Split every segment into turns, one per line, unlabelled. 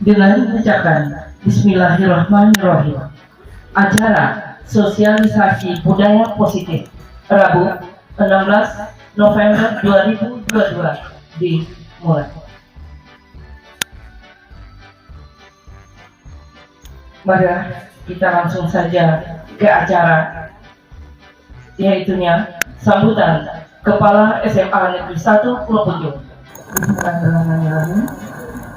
dengan mengucapkan Bismillahirrahmanirrahim. Acara sosialisasi budaya positif Rabu 16 November 2022 dimulai. Mari kita langsung saja ke acara, yaitunya sambutan Kepala SMA Negeri 1 Pulau Punjung.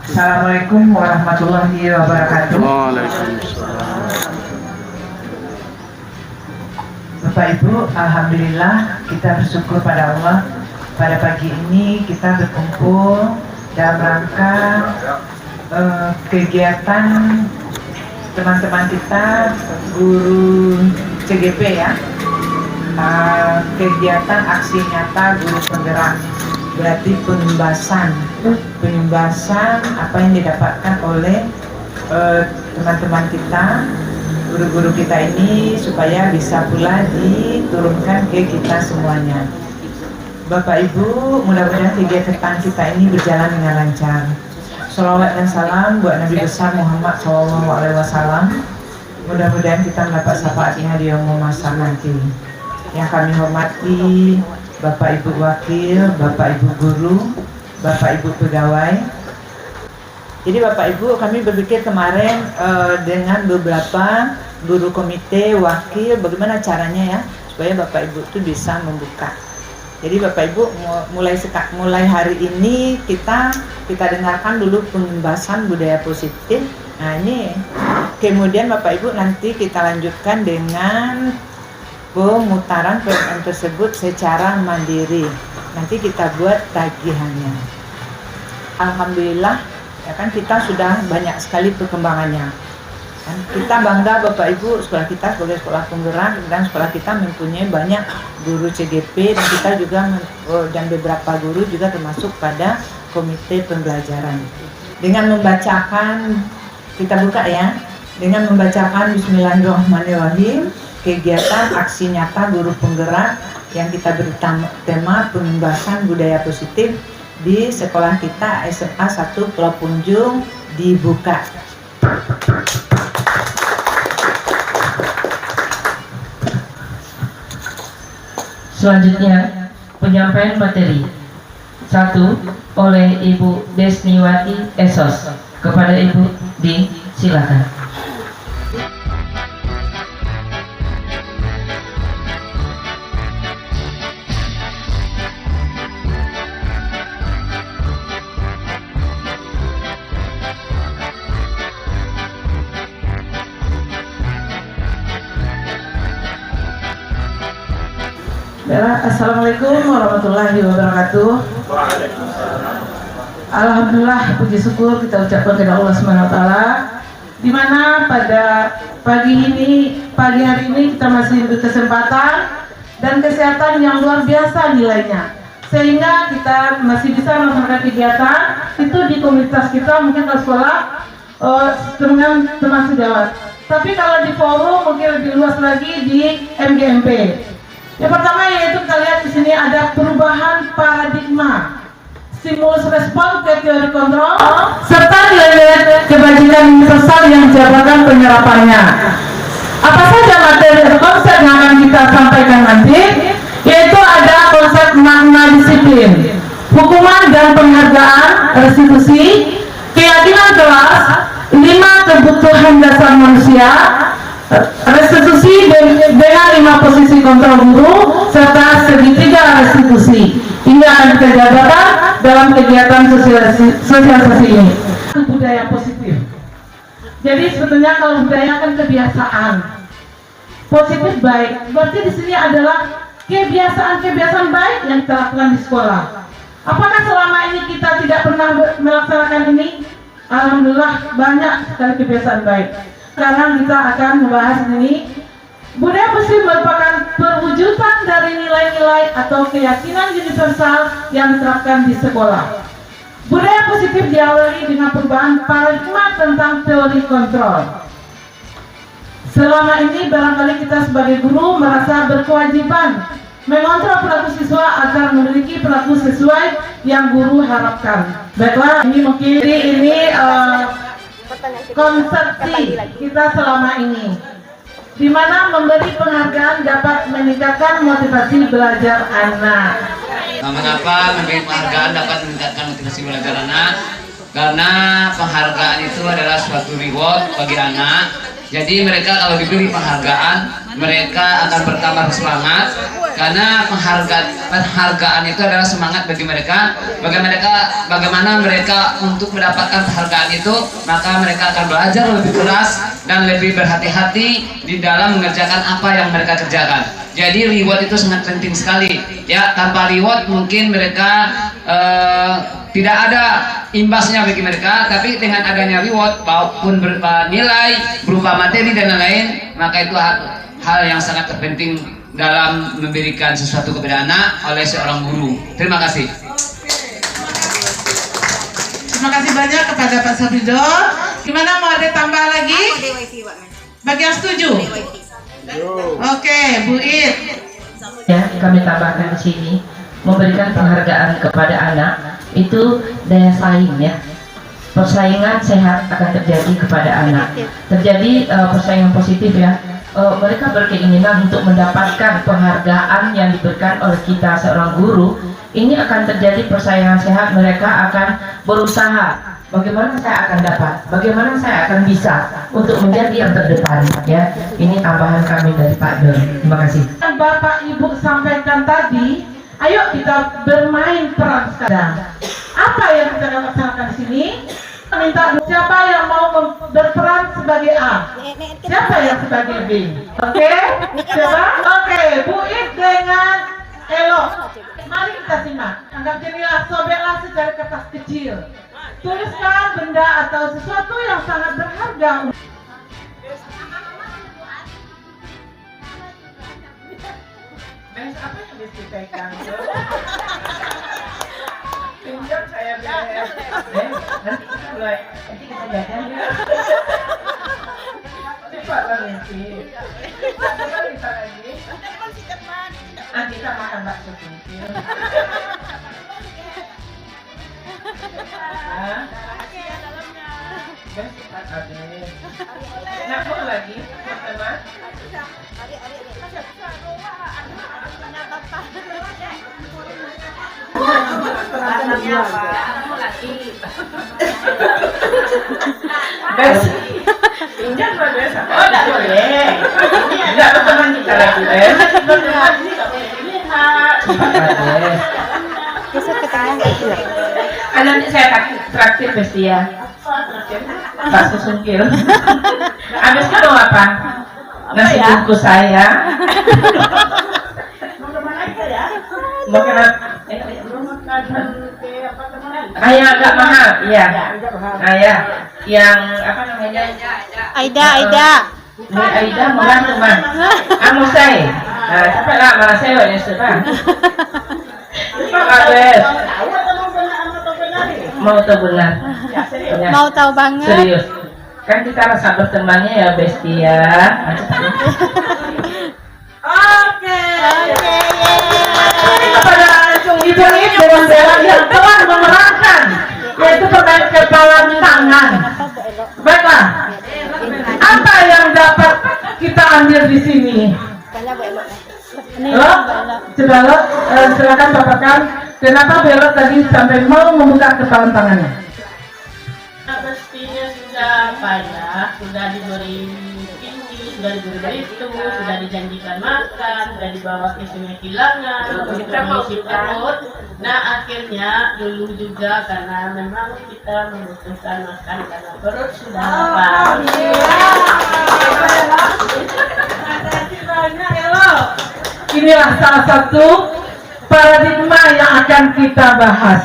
Assalamualaikum warahmatullahi wabarakatuh. Bapak Ibu, alhamdulillah kita bersyukur pada Allah. Pada pagi ini kita berkumpul dalam rangka kegiatan teman-teman kita guru CGP ya. Kegiatan aksi nyata guru penggerak, berarti penyumbasan apa yang didapatkan oleh teman-teman kita, guru-guru kita ini, supaya bisa pula diturunkan ke kita semuanya. Bapak Ibu, mudah-mudahan kegiatan kita ini berjalan dengan lancar. Sholawat dan salam buat Nabi besar Muhammad SAW. Mudah-mudahan kita mendapat syafaatnya di yaumul mahsyar nanti. Yang kami hormati Bapak Ibu Wakil, Bapak Ibu Guru, Bapak Ibu Pegawai. Jadi Bapak Ibu, kami berpikir kemarin dengan beberapa guru komite, wakil, bagaimana caranya ya supaya Bapak Ibu itu bisa membuka. Jadi Bapak Ibu mulai hari ini kita dengarkan dulu pembahasan budaya positif. Nah ini kemudian Bapak Ibu nanti kita lanjutkan dengan pemutaran PMM tersebut secara mandiri. Nanti kita buat tagihannya. Alhamdulillah ya kan, kita sudah banyak sekali perkembangannya. Kita bangga Bapak Ibu, sekolah kita sebagai sekolah penggerak dan sekolah kita mempunyai banyak guru CGP, dan kita juga dan beberapa guru juga termasuk pada komite pembelajaran. Dengan membacakan, kita buka ya, dengan membacakan Bismillahirrahmanirrahim, kegiatan aksi nyata guru penggerak yang kita beri tema penyumbasan budaya positif di sekolah kita SMA 1 Pulau Punjung dibuka.
Selanjutnya penyampaian materi 1 oleh Ibu Desniwati Esos. Kepada Ibu Di, silakan.
Assalamualaikum warahmatullahi wabarakatuh. Alhamdulillah, puji syukur kita ucapkan kepada Allah SWT, di mana pada pagi hari ini kita masih berkesempatan dan kesehatan yang luar biasa nilainya, sehingga kita masih bisa melaksanakan kegiatan itu di komunitas kita, mungkin ke sekolah dengan teman sejawat. Tapi kalau di forum mungkin lebih luas lagi di MGMP. Yang pertama yaitu kita lihat di sini ada perubahan paradigma, stimulus respon ke teori kontrol, serta nilai-nilai kebajikan universal yang dijabarkan penyerapannya. Apa saja materi atau konsep yang akan kita sampaikan nanti? Yaitu ada konsep makna disiplin, hukuman dan penghargaan, restitusi, keyakinan kelas, 5 kebutuhan dasar manusia, restitusi dengan 5 posisi kontrol guru, serta segitiga restitusi. Ini akan kita jabarkan dalam kegiatan sosialisasi ini. Budaya positif. Jadi sebetulnya kalau budaya kan kebiasaan positif baik, berarti di sini adalah kebiasaan baik yang kita lakukan di sekolah. Apakah selama ini kita tidak pernah melaksanakan ini? Alhamdulillah banyak sekali kebiasaan baik. Sekarang kita akan membahas ini. Budaya positif merupakan perwujudan dari nilai-nilai atau keyakinan universal yang diterapkan di sekolah. Budaya positif diawali dengan perubahan paradigma tentang teori kontrol. Selama ini barangkali kita sebagai guru merasa berkewajiban mengontrol perilaku siswa agar memiliki perilaku sesuai yang guru harapkan. Baiklah, ini mungkin ini konsepsi kita selama ini, di mana memberi penghargaan dapat meningkatkan motivasi belajar anak.
Nah, mengapa memberi penghargaan dapat meningkatkan motivasi belajar anak? Karena penghargaan itu adalah suatu reward bagi anak. Jadi mereka kalau diberi penghargaan, mereka akan bertambah semangat. Karena penghargaan itu adalah semangat bagi mereka. Bagaimana mereka untuk mendapatkan penghargaan itu, maka mereka akan belajar lebih keras dan lebih berhati-hati di dalam mengerjakan apa yang mereka kerjakan. Jadi reward itu sangat penting sekali. Ya, tanpa reward mungkin mereka tidak ada imbasnya bagi mereka, tapi dengan adanya reward maupun berupa nilai, berupa materi dan lain-lain, maka itu hal yang sangat terpenting dalam memberikan sesuatu kepada anak oleh seorang guru. Terima kasih.
Terima kasih banyak kepada Pak Safridon. Gimana, mau ada tambah lagi? Bagi yang setuju? Oke, Bu It.
Ya, kami tambahkan di sini, memberikan penghargaan kepada anak itu daya saing ya. Persaingan sehat akan terjadi kepada anak. Terjadi persaingan positif ya. Mereka berkeinginan untuk mendapatkan penghargaan yang diberikan oleh kita seorang guru. Ini akan terjadi persaingan sehat. Mereka akan berusaha, bagaimana saya akan dapat, bagaimana saya akan bisa untuk menjadi yang terdepan ya. Ini tambahan kami dari Pak Dor. Terima kasih.
Bapak Ibu sampaikan tadi, ayo kita bermain peran sekarang. Apa yang kita laksanakan di sini? Minta siapa yang mau berperan sebagai A, siapa yang sebagai B. Oke? Coba. Oke, Bu It dengan Elo. Mari kita simak. Anggap jadilah, sobeklah secari kertas kecil. Tuliskan benda atau sesuatu yang sangat berharga. Bes apa yang disampaikan? Pinjam saya bes.
Nanti kita mulai, nanti kita jajan ya.
Cepat lah nanti. Coba kita lagi. Nanti kita makan bakso kumpil. Bes cepat habis. Nyambung lagi, teman-teman. Bes, pinjam lah Bes. Oh, tidak boleh. Tidak berteman kita lagi Bes. Berteman ini tidak boleh dilihat.
Geser ke tengah.
Nanti saya traktir Bes dia. Bakso sungkil. Habis itu mau apa? Nasi bungkus saya. Mau kena ayah agak mahal, iya. Ayah yang apa namanya?
Aida.
Ini Aida murah teman. Kamu saya. Nah, cepatlah mana saya yang sudah. Cepat habis. Mau tahu benar?
Mau tahu banget.
Serius. Kan kita rasa bertemannya ya Besti ya.
Oke.
Kepada Ibu It dengan bela yang telah memerankan, yaitu pemain kepala tangan. Baiklah, apa yang dapat kita ambil di sini? Coba silakan paparkan. Kenapa belok tadi sampai mau membuka kepala tangannya?
Mestinya sudah payah, sudah diberi ini, sudah diberi itu, sudah dijanjikan makan, sudah dibawa ke sungai Kilangan untuk mengisi perut. Nah akhirnya dulu juga karena memang kita membutuhkan makan karena perut sudah lapar.
Inilah salah satu paradigma yang akan kita bahas.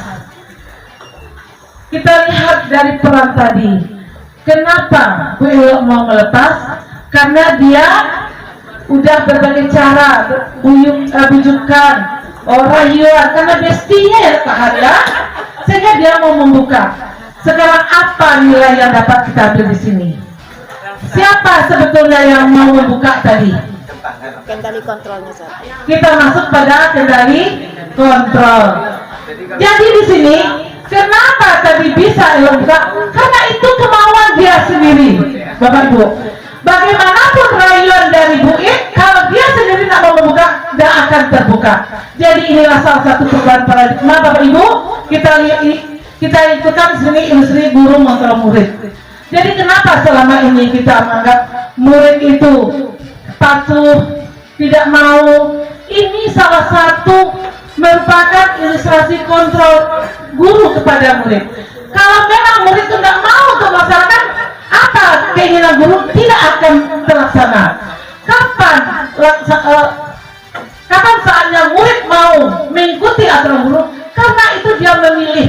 Kita lihat dari peran tadi. Kenapa Bu Elo mau melepas? Karena dia udah berbagai cara bujukan, rayuan, karena bestinya ya tahan ya, sehingga dia mau membuka. Sekarang apa nilai yang dapat kita ambil di sini? Siapa sebetulnya yang mau membuka tadi?
Kendali kontrolnya saja.
Kita masuk pada kendali kontrol. Jadi di sini kenapa tadi bisa Elo buka? Karena itu kemauan dia sendiri, Bapak Ibu. Bagaimanapun rayuan dari Bu Ik, kalau dia sendiri tidak mau membuka, tidak akan terbuka. Jadi inilah salah satu perubahan paradigma, Bapak Ibu. Kita ikutan seni industri guru mengontrol murid. Jadi kenapa selama ini kita menganggap murid itu patuh, tidak mau? Ini salah satu merupakan ilustrasi kontrol guru kepada murid. Kalau memang murid itu tidak mau untuk melaksanakan apa keinginan guru, tidak akan terlaksana. Kapan saatnya murid mau mengikuti aturan guru? Karena itu dia memilih.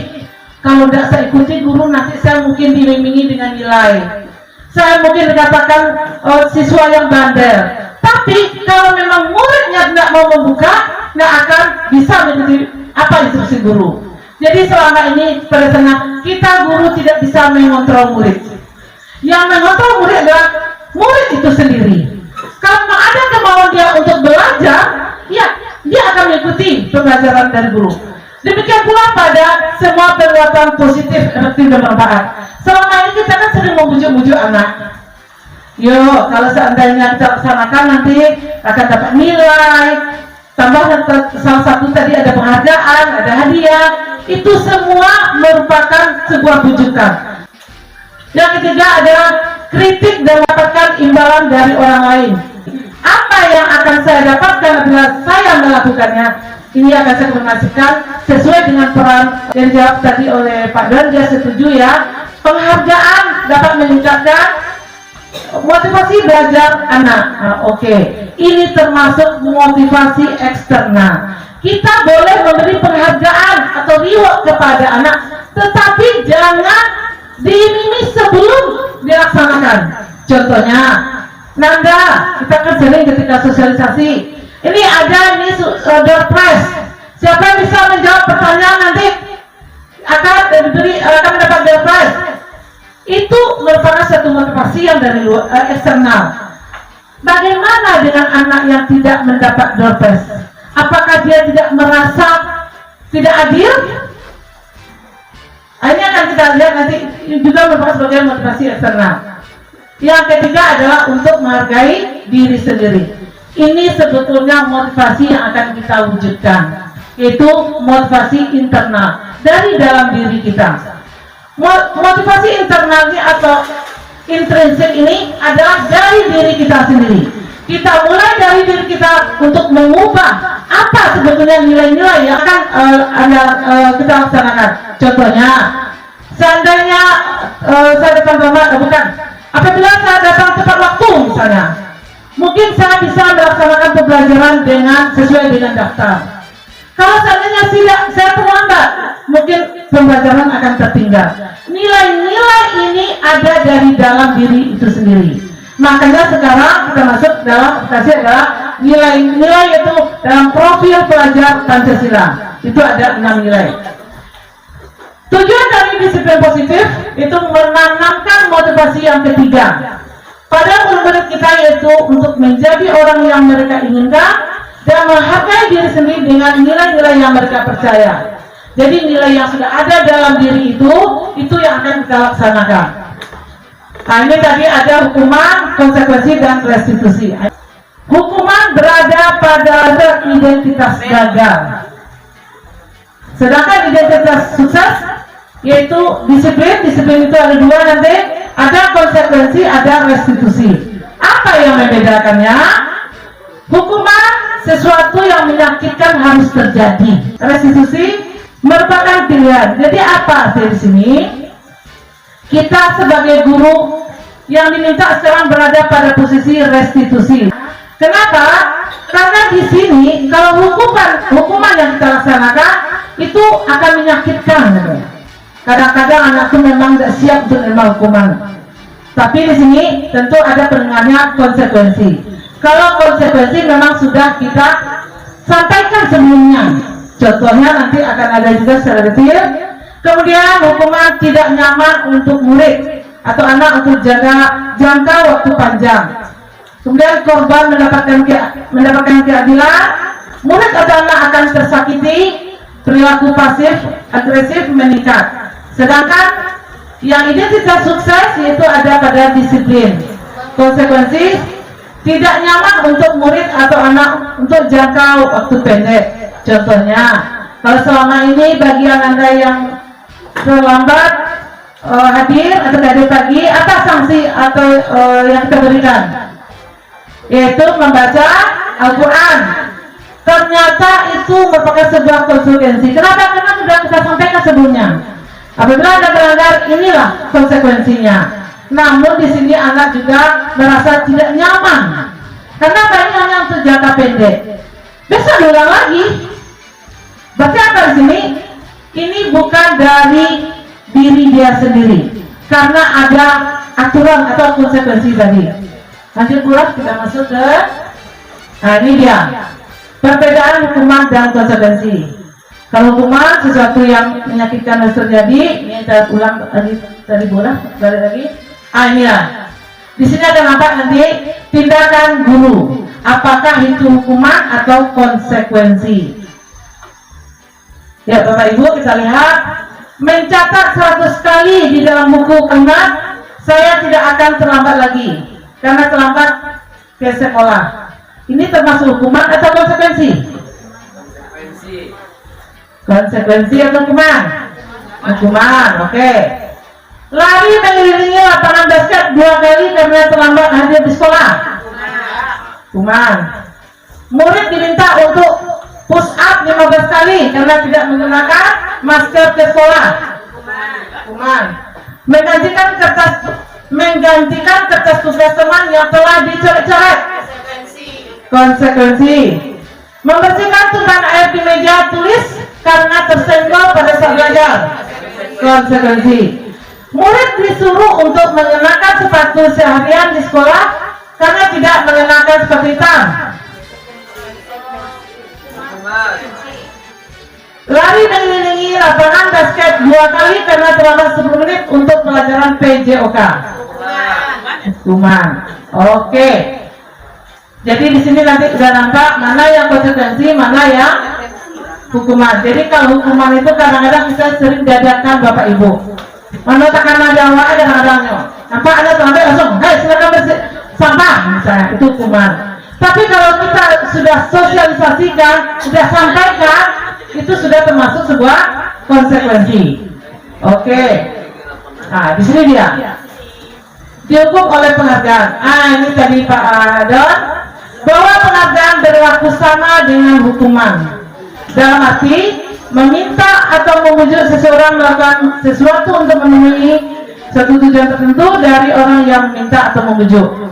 Kalau tidak saya ikuti guru, nanti saya mungkin diiming-imingi dengan nilai. Saya mungkin dikatakan siswa yang bandel. Tapi kalau memang muridnya tidak mau membuka, tidak akan bisa mengikuti apa instruksi guru. Jadi selama ini pada tengah kita guru tidak bisa mengontrol murid. Yang mengontrol murid adalah murid itu sendiri. Kalau ada kemauan dia untuk belajar, ya dia akan mengikuti pembelajaran dari guru. Demikian pula pada semua perbuatan positif, efektif dan bermanfaat. Selama ini kita kan sering membujuk-bujuk anak. Yo, kalau seandainya kita laksanakan nanti akan dapat nilai. Tambah salah satu tadi ada penghargaan, ada hadiah. Itu semua merupakan sebuah bujukan. Yang ketiga adalah kritik dan mendapatkan imbalan dari orang lain. Apa yang akan saya dapatkan apabila saya melakukannya? Ini akan saya komunikasikan sesuai dengan peran yang dijawab tadi oleh Pak Don. Dia setuju ya. Penghargaan dapat meningkatkan motivasi belajar anak. Oke. Ini termasuk motivasi eksternal. Kita boleh memberi penghargaan atau reward kepada anak, tetapi jangan diiming sebelum dilaksanakan. Contohnya, Nanda, kita kan sering ketika sosialisasi, ini ada door prize. Siapa yang bisa menjawab pertanyaan nanti akan mendapat door prize. Itu merupakan satu motivasi yang dari luar, eksternal. Bagaimana dengan anak yang tidak mendapat door prize? Apakah dia tidak merasa tidak adil? Ini akan kita lihat nanti juga merupakan sebagai motivasi eksternal. Yang ketiga adalah untuk menghargai diri sendiri. Ini sebetulnya motivasi yang akan kita wujudkan, yaitu motivasi internal dari dalam diri kita. Motivasi internalnya atau intrinsik ini adalah dari diri kita sendiri. Kita mulai dari diri kita untuk mengubah apa sebetulnya nilai-nilai yang akan kita laksanakan. Contohnya, seandainya saya datang apabila saya datang tepat waktu misalnya, mungkin saya bisa melaksanakan pembelajaran sesuai dengan daftar. Kalau seandainya saya terlambat, mungkin pembelajaran akan tertinggal. Nilai-nilai ini ada dari dalam diri itu sendiri. Makanya sekarang kita masuk dalam aplikasi adalah nilai-nilai itu dalam profil pelajar Pancasila. Itu ada 6 nilai. Tujuan dari disiplin positif itu menanamkan motivasi yang ketiga pada murid-murid kita, yaitu untuk menjadi orang yang mereka inginkan dan menghargai diri sendiri dengan nilai-nilai yang mereka percaya. Jadi nilai yang sudah ada dalam diri itu yang akan kita laksanakan. Nah, ini tadi ada hukuman, konsekuensi, dan restitusi. Hukuman berada pada identitas gagal. Sedangkan identitas sukses yaitu disiplin. Disiplin itu ada 2 nanti. Ada konsekuensi, ada restitusi. Apa yang membedakannya? Hukuman sesuatu yang menyakitkan harus terjadi. Restitusi merupakan pilihan. Jadi apa artinya di sini? Kita sebagai guru yang diminta sekarang berada pada posisi restitusi. Kenapa? Karena di sini kalau hukuman yang kita laksanakan itu akan menyakitkan. Kadang-kadang anak itu memang tidak siap untuk menerima hukuman. Tapi di sini tentu ada pendengarnya konsekuensi. Kalau konsekuensi memang sudah kita sampaikan sebelumnya. Contohnya nanti akan ada juga secara detail. Kemudian hukuman tidak nyaman untuk murid atau anak untuk jangka waktu panjang. Kemudian korban mendapatkan keadilan, murid atau anak akan tersakiti, perilaku pasif agresif meningkat. Sedangkan Yang identitas sukses yaitu ada pada disiplin. Konsekuensi tidak nyaman untuk murid atau anak untuk jangka waktu pendek. Contohnya, kalau selama ini bagi Anda yang terlambat hadir atau hadir pagi, apa sanksi atau yang kita berikan? Yaitu membaca Al-Quran. Ternyata itu merupakan sebuah konsekuensi. Kenapa? Karena sudah kita sampaikan sebelumnya. Apabila Anda melanggar, inilah konsekuensinya. Namun di sini anak juga merasa tidak nyaman karena banyak hanya untuk jangka pendek. Besok diulang lagi. Berarti apa di sini? Ini bukan dari diri dia sendiri, karena ada aturan atau konsekuensi tadi. Lanjut pula kita masuk ke, nah ini dia perbedaan hukuman dan konsekuensi. Kalau hukuman sesuatu yang menyakitkan harus terjadi, ini kita ulang tadi bola balik lagi. Ini ya. Di sini ada nampak nanti tindakan guru. Apakah itu hukuman atau konsekuensi? Ya Bapak Ibu, kita lihat mencatat 100 kali di dalam buku kalimat, saya tidak akan terlambat lagi karena terlambat ke sekolah. Ini termasuk hukuman atau konsekuensi? Konsekuensi atau hukuman? Hukuman, oke. Lari mengelilingi lapangan basket 2 kali karena terlambat hadir di sekolah. Hukuman. Murid diminta untuk push up 15 kali karena tidak menggunakan masker ke sekolah. Hukuman. Menggantikan kertas tugas teman yang telah dicoret-coret. Konsekuensi. Membersihkan tumpahan air di meja tulis karena tersenggol pada saat belajar. Konsekuensi. Murid disuruh untuk mengenakan sepatu seharian di sekolah karena tidak mengenakan sepatu hitam. Lari mengelilingi lapangan basket 2 kali karena terlambat 10 menit untuk pelajaran PJOK. Hukuman. Oke. Jadi di sini nanti sudah nampak mana yang konsekuensi, mana yang hukuman. Jadi kalau hukuman itu kadang-kadang kita sering dadakan Bapak Ibu. Mana takkan ada awak kadang-kadangnya. Nampak ada sampai langsung, hai silakan bersih sampah misalnya, itu hukuman. Tapi kalau kita sudah sosialisasikan, sudah sampaikan, itu sudah termasuk sebuah konsekuensi. Oke. Nah, di sini dia dihukum oleh penghargaan. Ini tadi Pak Don, bahwa penghargaan berlaku sama dengan hukuman. Dalam arti meminta atau memujuk seseorang melakukan sesuatu untuk memenuhi suatu tujuan tertentu dari orang yang meminta atau memujuk.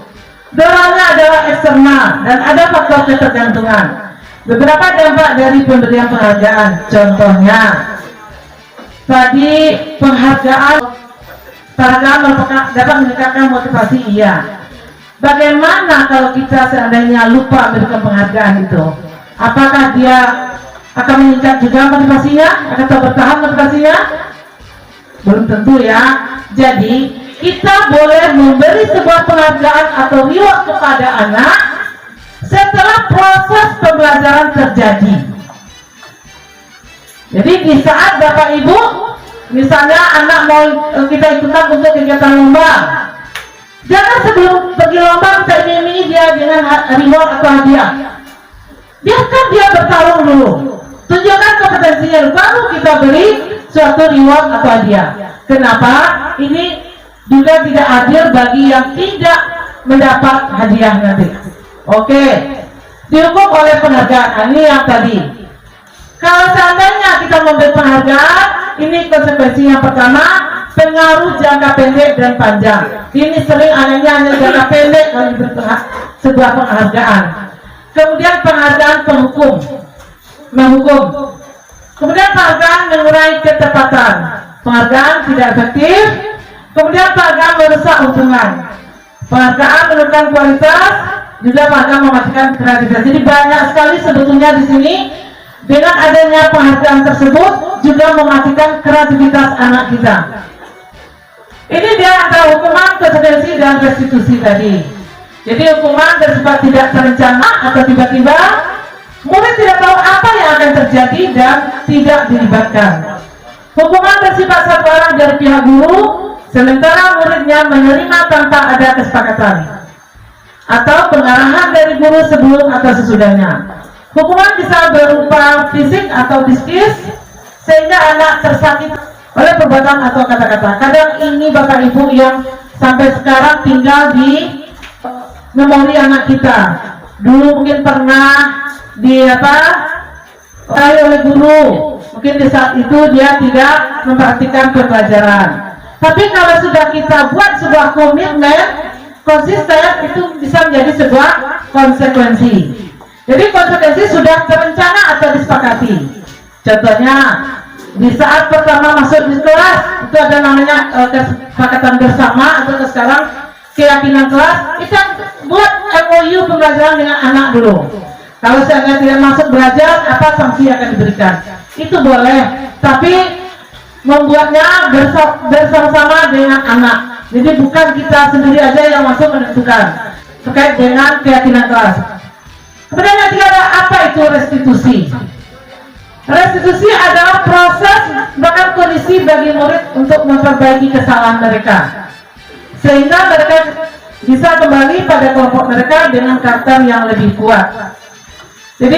Dorongnya adalah eksternal dan ada faktor ketergantungan. Beberapa dampak dari pemberian penghargaan, contohnya tadi penghargaan dapat meningkatkan motivasi, iya. Bagaimana kalau kita seandainya lupa memberikan penghargaan itu? Apakah dia akan meningkat juga motivasinya? Akan tetap bertahan motivasinya? Belum tentu ya. Jadi kita boleh memberi sebuah penghargaan atau reward kepada anak setelah proses pembelajaran terjadi. Jadi di saat Bapak Ibu, misalnya anak mau kita ikutan untuk kegiatan lomba, jangan sebelum pergi lomba kita iming-imingi dia dengan reward atau hadiah. Biarkan dia bertarung dulu, tunjukkan kompetensinya, baru kita beri suatu reward atau hadiah. Kenapa? Ini juga tidak adil bagi yang tidak mendapat hadiah nanti. Oke, dihukum oleh penghargaan. Ini yang tadi. Kalau seandainya kita memberi penghargaan, ini konsekuensi yang pertama, pengaruh jangka pendek dan panjang. Ini sering adanya hanya jangka pendek kalau diberi sebuah penghargaan. Kemudian penghargaan menghukum. Kemudian penghargaan mengurangi ketepatan. Penghargaan tidak efektif. Kemudian penghargaan merusak hubungan. Penghargaan menurunkan kualitas, juga penghargaan mematikan kreativitas. Jadi banyak sekali sebetulnya di sini dengan adanya penghargaan tersebut juga mematikan kreativitas anak kita. Ini dia antara hukuman, konsekuensi dan restitusi tadi. Jadi hukuman bersifat tidak terencana atau tiba-tiba, murid tidak tahu apa yang akan terjadi dan tidak dilibatkan. Hukuman bersifat satu arah dari pihak guru, sementara muridnya menerima tanpa ada kesepakatan atau pengarahan dari guru sebelum atau sesudahnya. Hukuman bisa berupa fisik atau psikis sehingga anak tersakiti oleh perbuatan atau kata-kata. Kadang ini Bapak Ibu yang sampai sekarang tinggal di memori anak kita. Dulu mungkin pernah oleh guru, mungkin di saat itu dia tidak memperhatikan pembelajaran. Tapi kalau sudah kita buat sebuah komitmen konsisten, itu bisa menjadi sebuah konsekuensi. Jadi konsekuensi sudah terencana atau disepakati. Contohnya di saat pertama masuk di kelas itu ada namanya kesepakatan bersama atau sekarang keyakinan kelas. Kita buat MOU pembelajaran dengan anak dulu. Kalau saya tidak masuk belajar, apa sanksi akan diberikan? Itu boleh, tapi membuatnya bersama-sama dengan anak. Jadi bukan kita sendiri aja yang masuk menentukan terkait dengan keyakinan kelas. Kemudian yang ketiga, apa itu restitusi? Restitusi adalah proses bahkan kondisi bagi murid untuk memperbaiki kesalahan mereka, sehingga mereka bisa kembali pada kelompok mereka dengan karakter yang lebih kuat. Jadi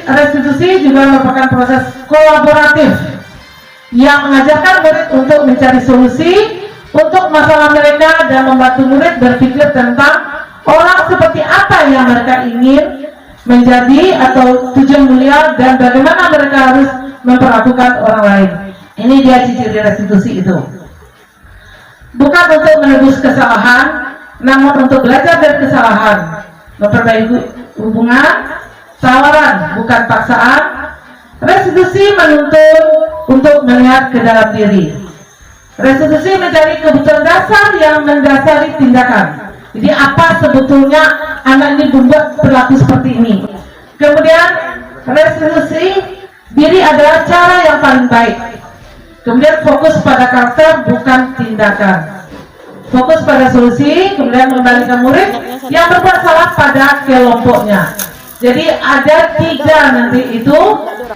restitusi juga merupakan proses kolaboratif yang mengajarkan murid untuk mencari solusi untuk masalah mereka dan membantu murid berpikir tentang orang seperti apa yang mereka ingin menjadi atau tujuan mulia dan bagaimana mereka harus memperlakukan orang lain. Ini dia ciri restitusi itu. Bukan untuk menebus kesalahan, namun untuk belajar dari kesalahan, memperbaiki hubungan, tawaran bukan paksaan. Restitusi menuntut untuk melihat ke dalam diri. Restitusi mencari kebutuhan dasar yang mendasari tindakan. Jadi apa sebetulnya anak ini membuat perilaku seperti ini. Kemudian restitusi diri adalah cara yang paling baik. Kemudian fokus pada karakter bukan tindakan. Fokus pada solusi, kemudian mengembalikan murid yang berbuat salah pada kelompoknya. Jadi ada 3 nanti itu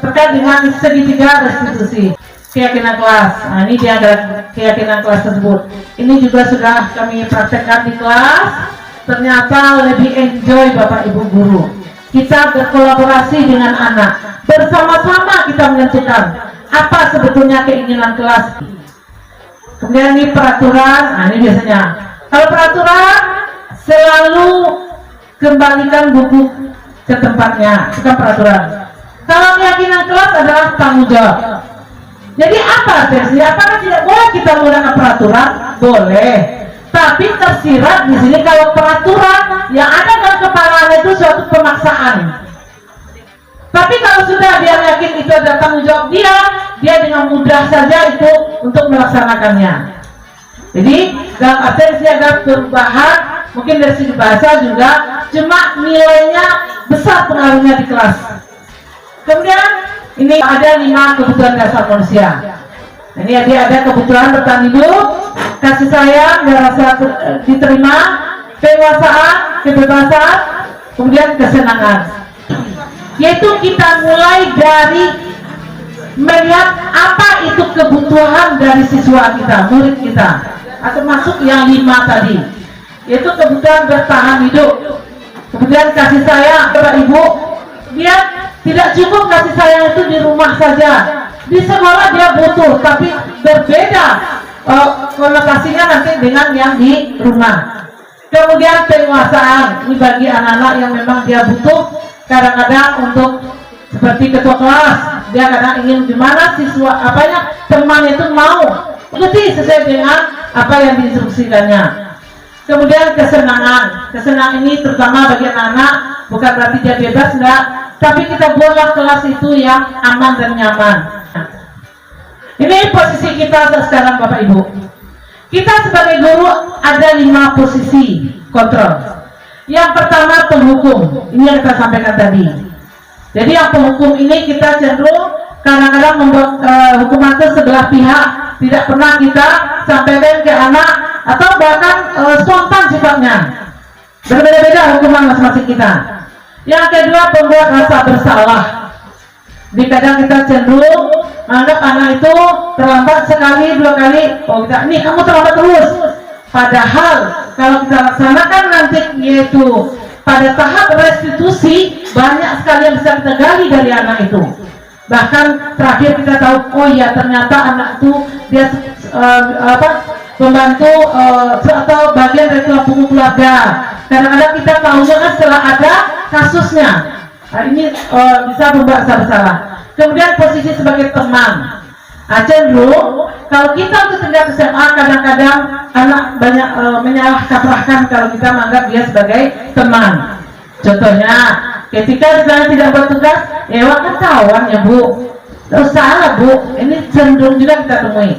terkait dengan segitiga restitusi. Keyakinan kelas. Nah, ini dia ada keyakinan kelas tersebut. Ini juga sudah kami praktekkan di kelas. Ternyata lebih enjoy Bapak Ibu guru. Kita berkolaborasi dengan anak. Bersama-sama kita menentukan apa sebetulnya keinginan kelas. Kemudian ini peraturan. Nah, ini biasanya. Kalau peraturan selalu kembalikan buku ke tempatnya. Bukan peraturan. Kalau keyakinan kelas adalah tanggung jawab. Jadi apa artinya? Apakah tidak boleh kita menggunakan peraturan? Boleh. Tapi tersirat di sini kalau peraturan yang ada dalam kepalanya itu suatu pemaksaan. Tapi kalau sudah dia yakin itu adalah tanggung jawab dia dengan mudah saja itu untuk melaksanakannya. Jadi dalam arti ada perubahan, mungkin dari segi bahasa juga, cuma nilainya besar pengaruhnya di kelas. Kemudian ini ada 5 kebutuhan dasar manusia. Ini ada kebutuhan bertahan hidup, kasih sayang dan rasa diterima, kewasaan, kebebasan, kemudian kesenangan. Yaitu kita mulai dari melihat apa itu kebutuhan dari siswa kita, murid kita, atau masuk yang 5 tadi. Yaitu kebutuhan bertahan hidup, kemudian kasih sayang. Bapak Ibu, dia tidak cukup kasih sayang itu di rumah saja. Di sekolah dia butuh, tapi berbeda konotasinya nanti dengan yang di rumah. Kemudian penguasaan, ini bagi anak-anak yang memang dia butuh kadang-kadang untuk seperti ketua kelas, dia kadang ingin gimana siswa teman itu mau ikuti sesuai dengan apa yang diinstruksikannya. Kemudian kesenangan ini terutama bagi anak-anak, bukan berarti dia bebas, enggak, tapi kita buatlah kelas itu yang aman dan nyaman. Ini posisi kita sekarang Bapak Ibu. Kita sebagai guru ada 5 posisi kontrol. Yang pertama penghukum, ini yang kita sampaikan tadi. Jadi yang penghukum ini kita cenderung kadang-kadang membuat hukuman itu sebelah pihak, tidak pernah kita sampaikan ke anak atau bahkan spontan sifatnya. Berbeda-beda hukuman masing-masing kita. Yang kedua pembuat rasa bersalah. Di kadang kita cenderung menganggap anak itu terlambat sekali, 2 kali, oh kita, nih kamu terlambat terus. Padahal kalau kita laksanakan nanti yaitu pada tahap restitusi, banyak sekali yang bisa kita gali dari anak itu. Bahkan terakhir kita tahu, oh ya ternyata anak itu dia membantu atau bagian dari tulang punggung keluarga. Kadang-kadang kita tahunya kan setelah ada kasusnya. Nah, ini bisa membuat salah. Kemudian posisi sebagai teman. Nah, cenderung kalau kita untuk tingkat SMA kadang-kadang anak banyak menyalahkaprahkan kalau kita menganggap dia sebagai teman. Contohnya, ketika misalnya tidak bertugas, ya kan kawan ya Bu. Terus salah Bu, ini cenderung juga kita temui.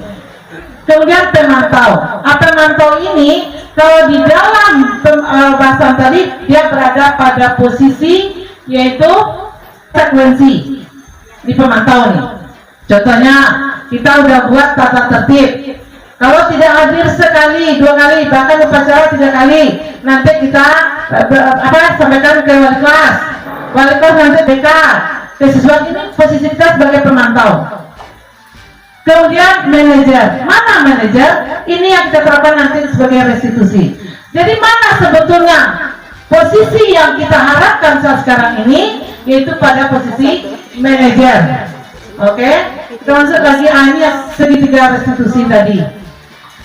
Kemudian pemantau. Pemantau ini kalau di dalam bahasan tadi dia berada pada posisi yaitu frekuensi di pemantau nih. Contohnya kita udah buat tata tertib. Kalau tidak hadir sekali, 2 kali, bahkan upacara 3 kali, nanti kita sampaikan ke wali kelas. Wali kelas nanti BK. Siswa ini posisi kita sebagai pemantau. Kemudian manajer. Mana manajer? Ini yang kita terapkan nanti sebagai restitusi. Jadi mana sebetulnya posisi yang kita harapkan saat sekarang ini, yaitu pada posisi manajer. Oke? Kita masuk lagi ini segitiga restitusi tadi.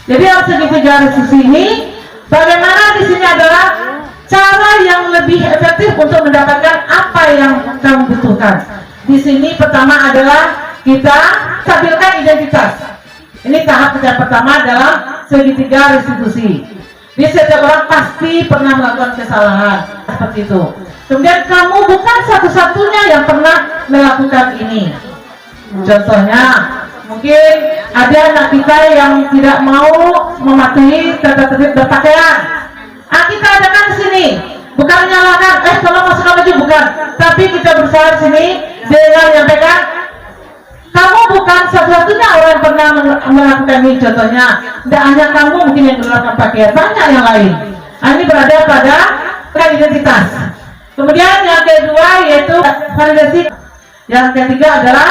Jadi yang segitiga restitusi ini, bagaimana di sini adalah cara yang lebih efektif untuk mendapatkan apa yang kamu butuhkan. Di sini pertama adalah kita stabilkan identitas. Ini tahap yang pertama dalam segitiga restitusi. Di setiap orang pasti pernah melakukan kesalahan seperti itu. Kemudian kamu bukan satu-satunya yang pernah melakukan ini. Contohnya, mungkin ada anak kita yang tidak mau mematuhi tata tertib berpakaian. Kita adakan di sini, bukan menyalahkan, tolong masukkan baju, bukan. Tapi kita berusaha di sini dengan menyampaikan, kamu bukan satu-satunya orang yang pernah melakukan ini. Contohnya, tidak hanya kamu mungkin yang melakukan pakaian, banyak yang lain. Ini berada pada identitas. Kemudian yang kedua yaitu validasi. Yang ketiga adalah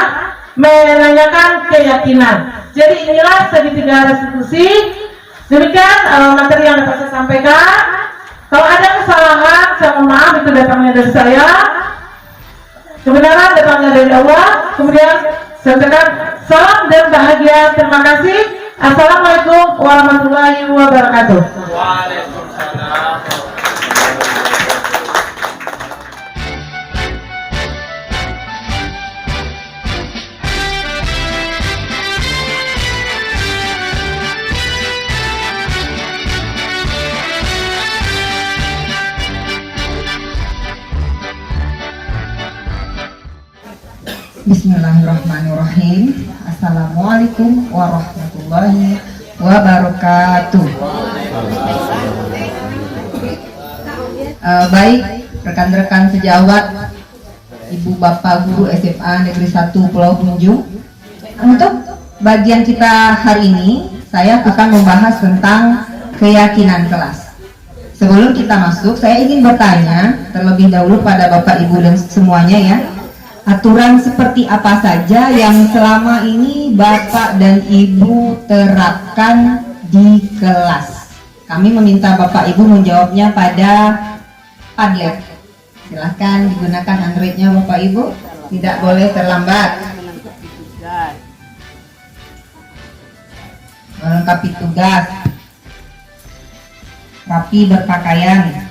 menanyakan keyakinan. Jadi inilah segitiga restitusi. Demikian materi yang dapat saya sampaikan. Kalau ada kesalahan, saya mohon maaf, itu datangnya dari saya. Kebenaran datangnya dari Allah. Kemudian saya ucapkan salam dan bahagia. Terima kasih. Assalamualaikum warahmatullahi wabarakatuh.
Waalaikumsalam.
Bismillahirrahmanirrahim. Assalamualaikum warahmatullahi wabarakatuh. Baik rekan-rekan sejawat, Ibu Bapak Guru SMA Negeri 1 Pulau Punjung. Untuk bagian kita hari ini, saya akan membahas tentang keyakinan kelas. Sebelum kita masuk, saya ingin bertanya terlebih dahulu pada Bapak Ibu dan semuanya ya. Aturan seperti apa saja yang selama ini Bapak dan Ibu terapkan di kelas? Kami meminta Bapak Ibu menjawabnya pada Padlet. Silahkan digunakan Androidnya Bapak Ibu. Tidak boleh terlambat. Melengkapi tugas. Rapi berpakaian.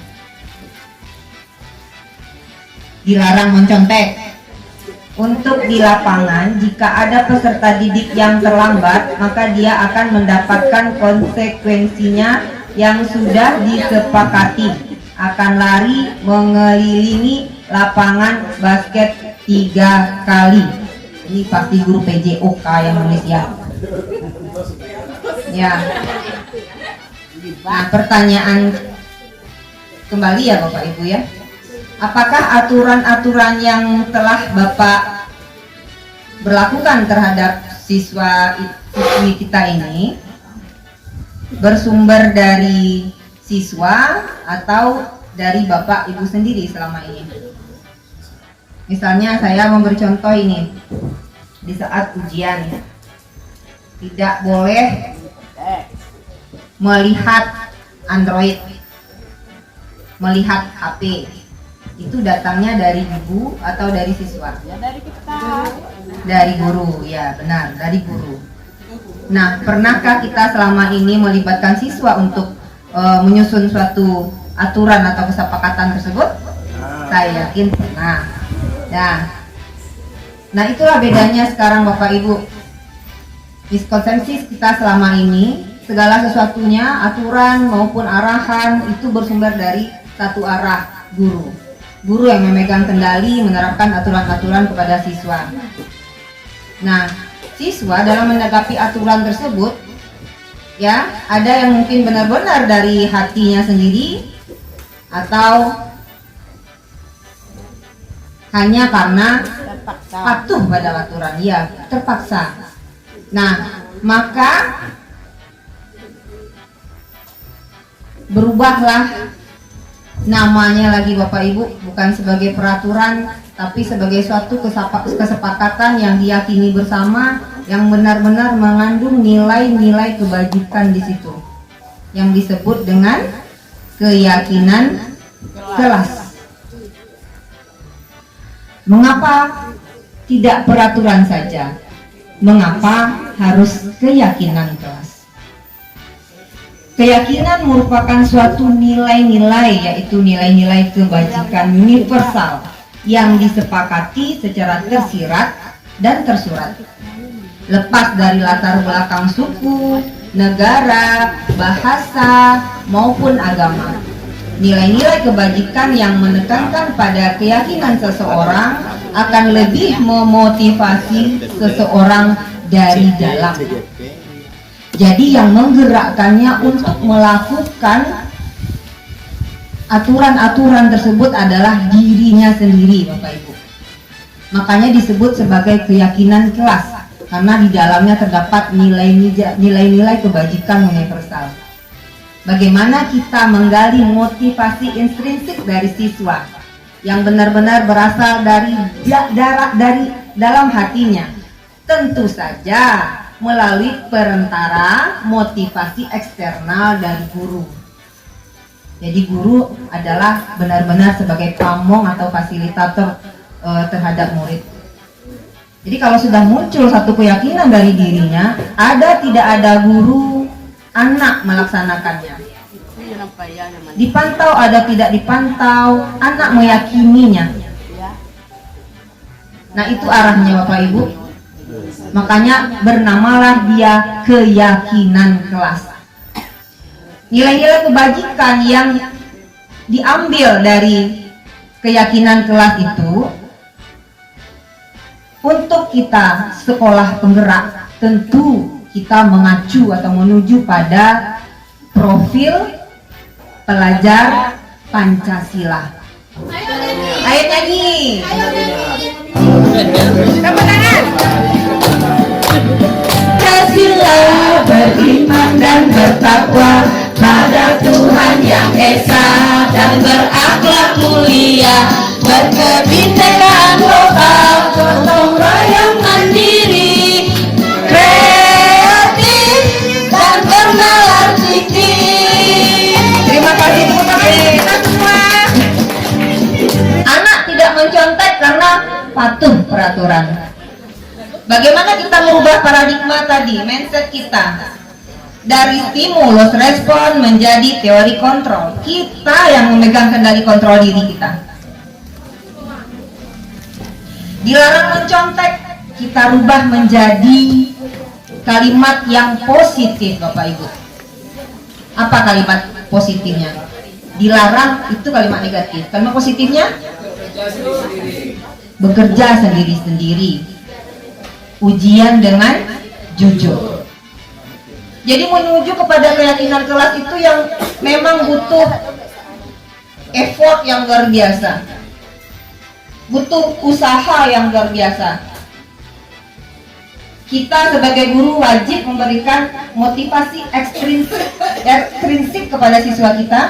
Dilarang mencontek. Untuk di lapangan, jika ada peserta didik yang terlambat, maka dia akan mendapatkan konsekuensinya yang sudah disepakati. Akan lari mengelilingi lapangan basket 3 kali. Ini pasti guru PJOK yang nulis ya. Ya. Nah, pertanyaan kembali ya Bapak Ibu ya. Apakah aturan-aturan yang telah Bapak berlakukan terhadap siswi kita ini bersumber dari siswa atau dari Bapak Ibu sendiri selama ini? Misalnya saya memberi contoh ini. di saat ujian. Tidak boleh melihat Android, melihat HP. Itu datangnya dari ibu atau dari siswa?
Ya dari kita.
Dari guru, ya benar, dari guru. Nah, pernahkah kita selama ini melibatkan siswa untuk menyusun suatu aturan atau kesepakatan tersebut? Saya yakin pernah. Nah, itulah bedanya sekarang Bapak Ibu. Miskonsepsi kita selama ini, segala sesuatunya, aturan maupun arahan itu bersumber dari satu arah, guru. Guru yang memegang kendali menerapkan aturan-aturan kepada siswa. Nah, siswa dalam menanggapi aturan tersebut, ya, ada yang mungkin benar-benar dari hatinya sendiri atau hanya karena patuh pada aturan, ya, terpaksa. Nah, maka berubahlah namanya lagi Bapak Ibu, bukan sebagai peraturan tapi sebagai suatu kesepakatan yang diyakini bersama, yang benar-benar mengandung nilai-nilai kebajikan di situ, yang disebut dengan keyakinan kelas. Mengapa tidak peraturan saja? Mengapa harus keyakinan kelas? Keyakinan merupakan suatu nilai-nilai, yaitu nilai-nilai kebajikan universal yang disepakati secara tersirat dan tersurat, lepas dari latar belakang suku, negara, bahasa, maupun agama. Nilai-nilai kebajikan yang menekankan pada keyakinan seseorang akan lebih memotivasi seseorang dari dalam. Jadi yang menggerakkannya untuk melakukan aturan-aturan tersebut adalah dirinya sendiri, Bapak Ibu. Makanya disebut sebagai keyakinan kelas, karena di dalamnya terdapat nilai-nilai kebajikan universal. Bagaimana kita menggali motivasi intrinsik dari siswa yang benar-benar berasal dari dalam hatinya? Tentu saja melalui perantara motivasi eksternal dari guru. Jadi guru adalah benar-benar sebagai pamong atau fasilitator terhadap murid. Jadi kalau sudah muncul satu keyakinan dari dirinya, tidak ada guru, anak melaksanakannya. Dipantau tidak dipantau, anak meyakininya. Nah, itu arahnya Bapak Ibu. Makanya bernamalah dia keyakinan kelas. Nilai-nilai kebajikan yang diambil dari keyakinan kelas itu untuk kita sekolah penggerak, tentu kita mengacu atau menuju pada profil pelajar Pancasila. Ayo nyanyi. Tepuk tangan. Pancasila beriman dan bertakwa pada Tuhan yang esa dan berakhlak mulia, berkebinekaan lokal, gotong royong mandiri, kreatif dan bernalar tinggi. Terima kasih kita semua. Anak tidak mencontek karena patuh peraturan. Bagaimana kita merubah paradigma tadi, mindset kita dari stimulus respon menjadi teori kontrol? Kita yang memegang kendali kontrol diri kita. Dilarang mencontek, kita rubah menjadi kalimat yang positif, Bapak Ibu. Apa kalimat positifnya? Dilarang itu kalimat negatif. Kalimat positifnya? Bekerja sendiri-sendiri. Ujian dengan jujur. Jadi menuju kepada keyakinan kelas itu yang memang butuh effort yang luar biasa, butuh usaha yang luar biasa. Kita sebagai guru wajib memberikan motivasi ekstrinsik kepada siswa kita,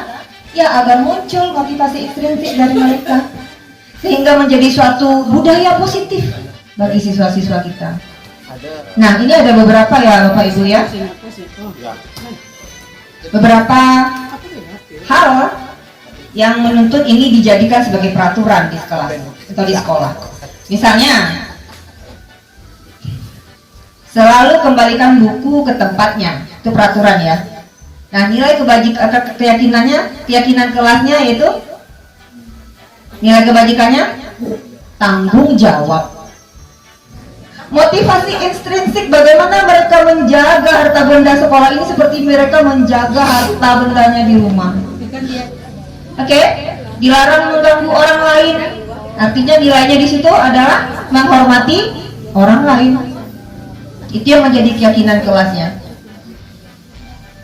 ya, agar muncul motivasi ekstrinsik dari mereka, sehingga menjadi suatu budaya positif bagi siswa-siswa kita. Nah, ini ada beberapa ya Bapak Ibu ya. Beberapa hal yang menuntut ini dijadikan sebagai peraturan di sekolah atau di sekolah. Misalnya, selalu kembalikan buku ke tempatnya, itu peraturan ya. Nah, nilai keyakinan kelasnya yaitu nilai kebajikannya tanggung jawab. Motivasi intrinsik, bagaimana mereka menjaga harta benda sekolah ini seperti mereka menjaga harta bendanya di rumah. Oke, dilarang mengganggu orang lain. Artinya nilainya di situ adalah menghormati orang lain. Itu yang menjadi keyakinan kelasnya.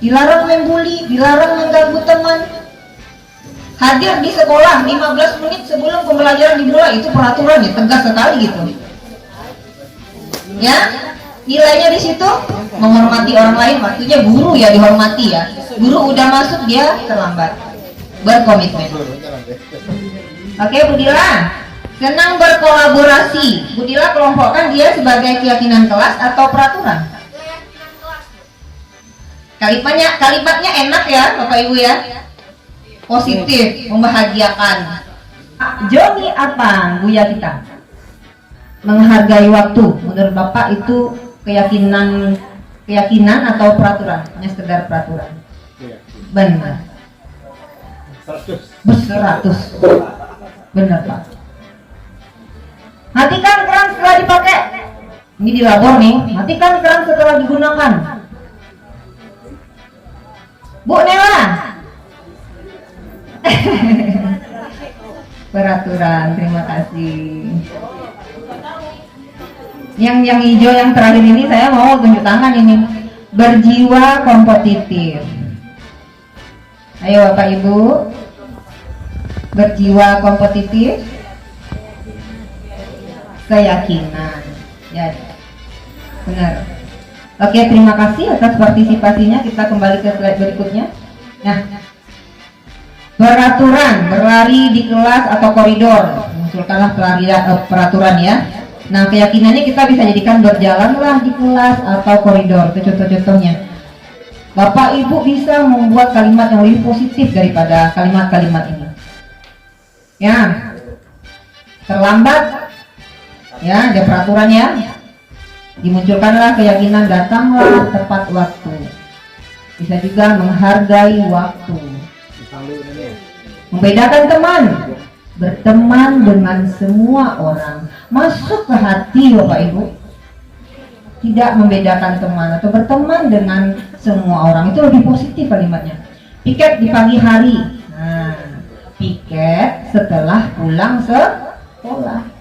Dilarang membuli, dilarang mengganggu teman. Hadir di sekolah 15 menit sebelum pembelajaran dimulai, itu peraturan ya, tegas sekali gitu. Ya, nilainya di situ menghormati orang lain, waktunya guru ya dihormati ya. Guru udah masuk dia terlambat. Berkomitmen. Oke, Bu Dila. Senang berkolaborasi. Bu Dila kelompokkan dia sebagai keyakinan kelas atau peraturan? Kalimatnya enak ya Bapak Ibu ya. Positif, membahagiakan. Joni apa Buya kita? Menghargai waktu. Menurut Bapak itu keyakinan atau peraturan? Hanya sekedar peraturan. Benar. 100. Benar Pak. Matikan keran setelah dipakai. Ini di labor nih. Matikan keran setelah digunakan. Bu Nela. Peraturan, terima kasih. Yang hijau yang terakhir ini saya mau tunjuk tangan ini. Berjiwa kompetitif. Ayo Bapak Ibu. Berjiwa kompetitif. Keyakinan. Ya. Benar. Oke, terima kasih atas partisipasinya. Kita kembali ke slide berikutnya. Nah, peraturan berlari di kelas atau koridor, munculkanlah peraturan ya. Nah, keyakinannya kita bisa jadikan berjalanlah di kelas atau koridor. Itu contoh-contohnya. Bapak Ibu bisa membuat kalimat yang lebih positif daripada kalimat-kalimat ini. Ya, terlambat, ya ada peraturannya. Dimunculkanlah keyakinan datanglah tepat waktu. Bisa juga menghargai waktu. Membedakan teman, berteman dengan semua orang, masuk ke hati Bapak Ibu. Tidak membedakan teman atau berteman dengan semua orang, itu lebih positif kalimatnya. Piket di pagi hari. Nah, piket setelah pulang sekolah.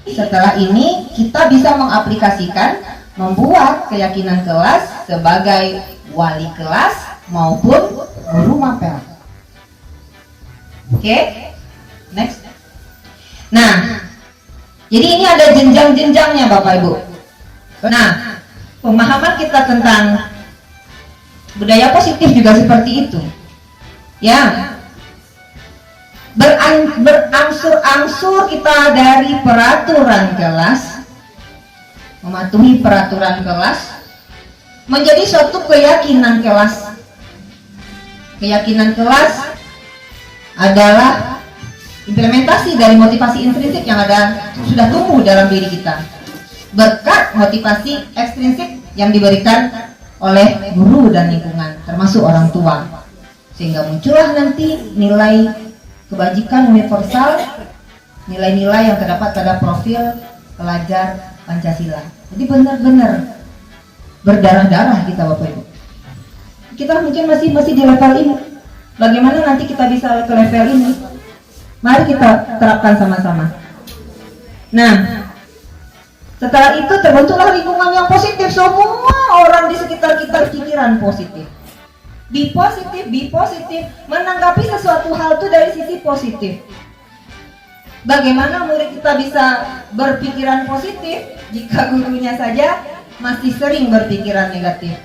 Setelah ini kita bisa mengaplikasikan membuat keyakinan kelas sebagai wali kelas maupun guru mapel. Oke, next. Nah, jadi ini ada jenjang-jenjangnya Bapak Ibu. Nah, pemahaman kita tentang budaya positif juga seperti itu. Ya, berangsur-angsur kita dari peraturan kelas, mematuhi peraturan kelas, menjadi suatu keyakinan kelas. Keyakinan kelas adalah implementasi dari motivasi intrinsik yang sudah tumbuh dalam diri kita, berkat motivasi ekstrinsik yang diberikan oleh guru dan lingkungan, termasuk orang tua, sehingga muncullah nanti nilai kebajikan universal, nilai-nilai yang terdapat pada profil pelajar Pancasila. Jadi benar-benar berdarah-darah kita Bapak Ibu. Kita mungkin masih di level ini. Bagaimana nanti kita bisa ke level ini? Mari kita terapkan sama-sama. Nah, setelah itu terbentuklah lingkungan yang positif. Semua orang di sekitar kita pikiran positif. Be positif, menanggapi sesuatu hal itu dari sisi positif. Bagaimana murid kita bisa berpikiran positif jika gurunya saja masih sering berpikiran negatif?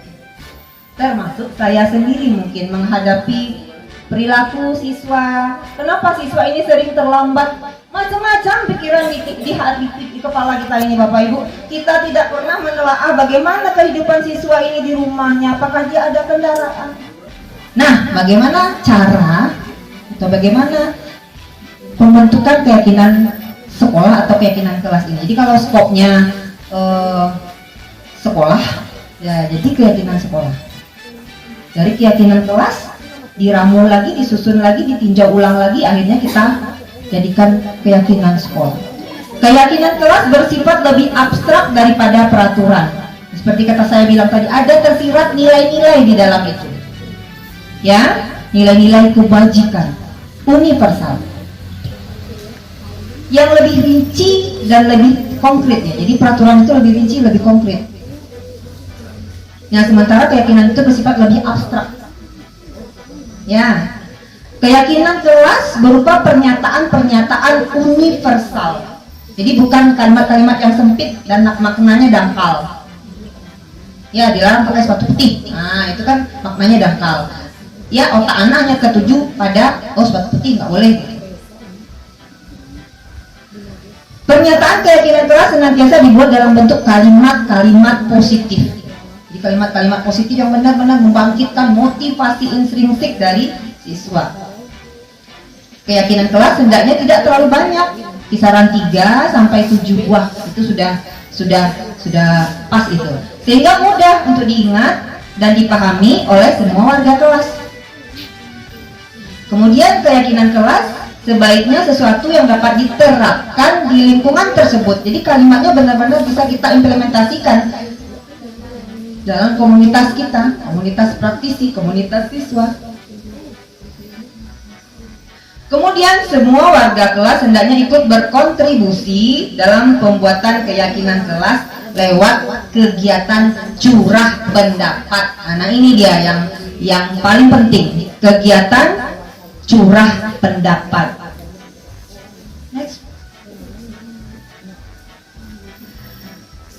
Termasuk saya sendiri mungkin menghadapi perilaku siswa. Kenapa siswa ini sering terlambat Macam-macam pikiran di hati di kepala kita ini Bapak Ibu. Kita tidak pernah menelaah bagaimana kehidupan siswa ini di rumahnya, apakah dia ada kendaraan. Nah, bagaimana cara atau bagaimana pembentukan keyakinan sekolah atau keyakinan kelas ini? Jadi kalau skopnya sekolah, ya jadi keyakinan sekolah. Dari keyakinan kelas diramu lagi, disusun lagi, ditinjau ulang lagi, akhirnya kita jadikan keyakinan sekolah. Keyakinan kelas bersifat lebih abstrak daripada peraturan. Seperti kata saya bilang tadi, ada tersirat nilai-nilai di dalam itu. Ya, nilai-nilai kebajikan universal yang lebih rinci dan lebih konkret ya. Jadi peraturan itu lebih rinci, lebih konkret. Nah, sementara keyakinan itu bersifat lebih abstrak. Ya, keyakinan kelas berupa pernyataan-pernyataan universal. Jadi bukan kalimat-kalimat yang sempit dan maknanya dangkal. Ya, dilarang pakai sepatu putih. Nah, itu kan maknanya dangkal. Ya, otak anak hanya ketuju pada sepatu putih nggak boleh. Pernyataan keyakinan kelas senantiasa dibuat dalam bentuk kalimat-kalimat positif. Jadi kalimat-kalimat positif yang benar-benar membangkitkan motivasi intrinsik dari siswa. Keyakinan kelas hendaknya tidak terlalu banyak, kisaran 3 sampai 7 buah itu sudah pas itu. Sehingga mudah untuk diingat dan dipahami oleh semua warga kelas. Kemudian keyakinan kelas sebaiknya sesuatu yang dapat diterapkan di lingkungan tersebut. Jadi kalimatnya benar-benar bisa kita implementasikan dalam komunitas kita, komunitas praktisi, komunitas siswa. Kemudian semua warga kelas hendaknya ikut berkontribusi dalam pembuatan keyakinan kelas lewat kegiatan curah pendapat. Nah, ini dia yang paling penting, kegiatan curah pendapat. Next.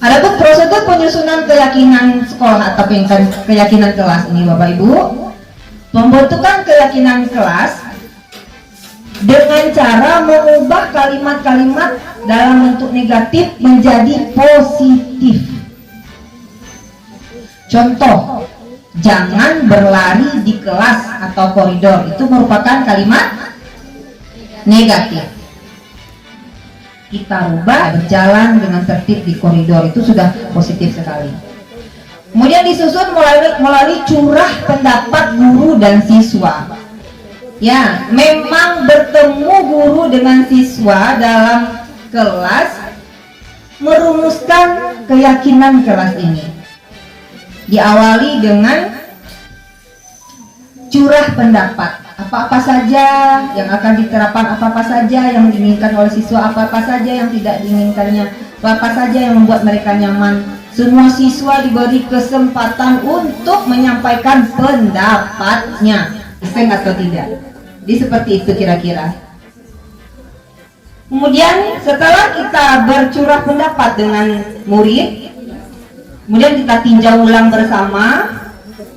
Adapun prosedur penyusunan keyakinan sekolah atau keyakinan kelas ini Bapak Ibu, pembentukan keyakinan kelas dengan cara mengubah kalimat-kalimat dalam bentuk negatif menjadi positif. Contoh, jangan berlari di kelas atau koridor, itu merupakan kalimat negatif. Kita rubah, berjalan dengan tertib di koridor, itu sudah positif sekali. Kemudian disusun melalui curah pendapat guru dan siswa. Ya, memang bertemu guru dengan siswa dalam kelas merumuskan keyakinan kelas ini. Diawali dengan curah pendapat. Apa-apa saja yang akan diterapkan, apa-apa saja yang diinginkan oleh siswa, apa-apa saja yang tidak diinginkannya, apa-apa saja yang membuat mereka nyaman. Semua siswa diberi kesempatan untuk menyampaikan pendapatnya, iseng atau tidak. Jadi seperti itu kira-kira. Kemudian setelah kita bercurah pendapat dengan murid, kemudian kita tinjau ulang bersama,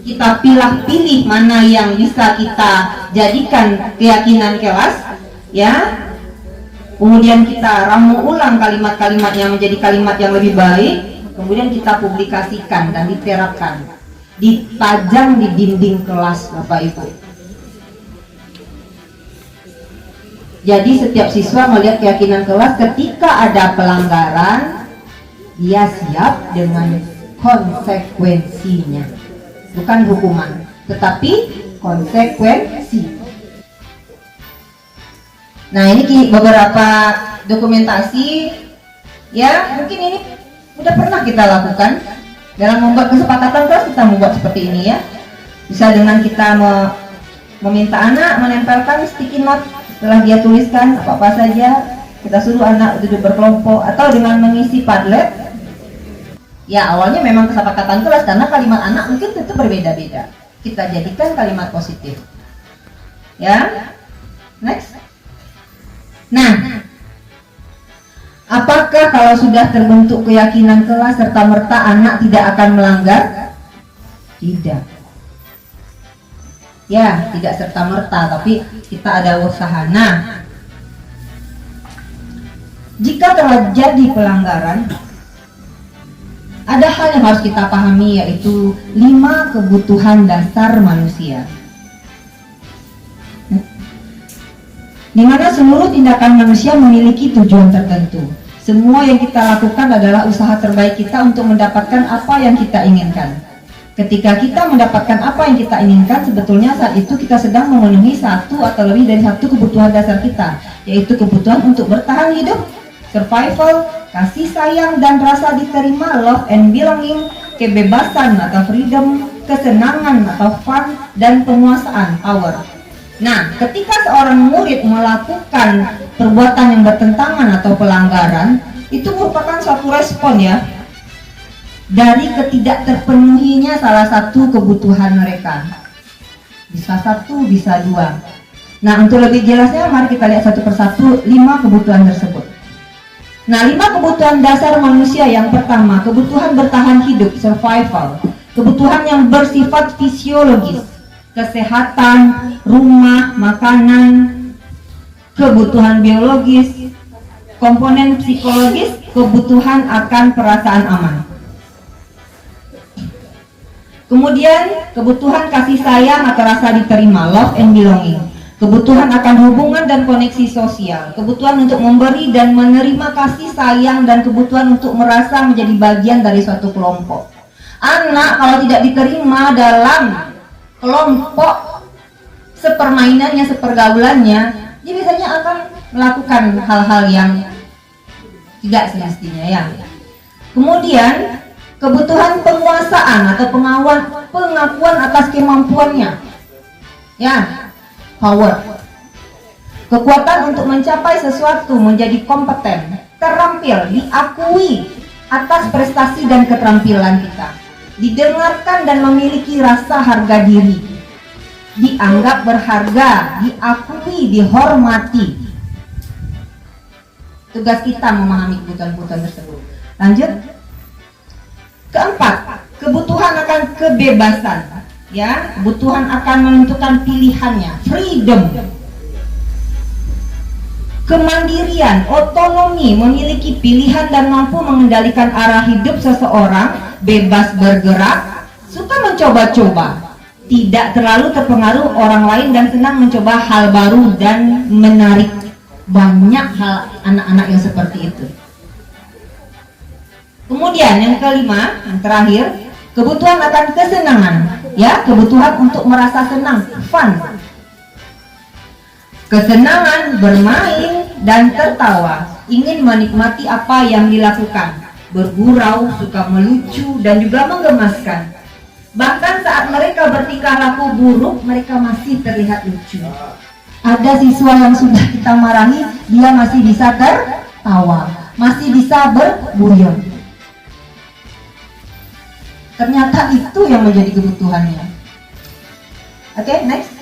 kita pilih mana yang bisa kita jadikan keyakinan kelas, ya. Kemudian kita ramu ulang kalimat-kalimat yang menjadi kalimat yang lebih baik, kemudian kita publikasikan dan diterapkan, dipajang di dinding kelas Bapak Ibu. Jadi setiap siswa melihat keyakinan kelas, ketika ada pelanggaran, dia siap dengan konsekuensinya. Bukan hukuman, tetapi konsekuensi. Nah, ini beberapa dokumentasi, ya mungkin ini sudah pernah kita lakukan dalam membuat kesepakatan kelas. Kita membuat seperti ini ya, bisa dengan kita meminta anak menempelkan sticky note setelah dia tuliskan apa-apa saja, kita suruh anak duduk berkelompok, atau dengan mengisi Padlet. Ya, awalnya memang kesepakatan kelas karena kalimat anak mungkin tentu berbeda-beda. Kita jadikan kalimat positif. Ya. Next. Nah, apakah kalau sudah terbentuk keyakinan kelas serta-merta anak tidak akan melanggar? Tidak. Ya, tidak serta-merta, tapi kita ada usaha. Nah, jika terjadi pelanggaran, ada hal yang harus kita pahami, yaitu 5 kebutuhan dasar manusia. Di mana seluruh tindakan manusia memiliki tujuan tertentu. Semua yang kita lakukan adalah usaha terbaik kita untuk mendapatkan apa yang kita inginkan. Ketika kita mendapatkan apa yang kita inginkan, sebetulnya saat itu kita sedang memenuhi satu atau lebih dari satu kebutuhan dasar kita, yaitu kebutuhan untuk bertahan hidup, survival, kasih sayang dan rasa diterima, love and belonging, kebebasan atau freedom, kesenangan atau fun, dan penguasaan, power. Nah, ketika seorang murid melakukan perbuatan yang bertentangan atau pelanggaran, itu merupakan suatu respon ya dari ketidak terpenuhinya salah satu kebutuhan mereka. Bisa satu, bisa dua. Nah, untuk lebih jelasnya mari kita lihat satu persatu 5 kebutuhan tersebut. Nah, 5 kebutuhan dasar manusia. Yang pertama, kebutuhan bertahan hidup, survival. Kebutuhan yang bersifat fisiologis, kesehatan, rumah, makanan, kebutuhan biologis, komponen psikologis, kebutuhan akan perasaan aman. Kemudian kebutuhan kasih sayang atau rasa diterima, love and belonging. Kebutuhan akan hubungan dan koneksi sosial, kebutuhan untuk memberi dan menerima kasih sayang, dan kebutuhan untuk merasa menjadi bagian dari suatu kelompok. Anak kalau tidak diterima dalam kelompok sepermainannya, sepergaulannya, dia biasanya akan melakukan hal-hal yang tidak semestinya ya. Kemudian kebutuhan penguasaan atau pengakuan atas kemampuannya, ya, power. Kekuatan untuk mencapai sesuatu, menjadi kompeten, terampil, diakui atas prestasi dan keterampilan kita, didengarkan dan memiliki rasa harga diri, dianggap berharga, diakui, dihormati. Tugas kita memahami kebutuhan-kebutuhan tersebut. Lanjut. Keempat, kebutuhan akan kebebasan, ya, kebutuhan akan menentukan pilihannya, freedom. Kemandirian, otonomi, memiliki pilihan dan mampu mengendalikan arah hidup seseorang, bebas bergerak, suka mencoba-coba, tidak terlalu terpengaruh orang lain dan senang mencoba hal baru dan menarik. Banyak hal anak-anak yang seperti itu. Kemudian yang kelima, yang terakhir, kebutuhan akan kesenangan, ya, kebutuhan untuk merasa senang, fun. Kesenangan bermain dan tertawa, ingin menikmati apa yang dilakukan, bergurau, suka melucu dan juga menggemaskan. Bahkan saat mereka bertingkah laku buruk, mereka masih terlihat lucu. Ada siswa yang sudah kita marahi, dia masih bisa tertawa, masih bisa berguyon. Ternyata itu yang menjadi kebutuhannya. Oke, next.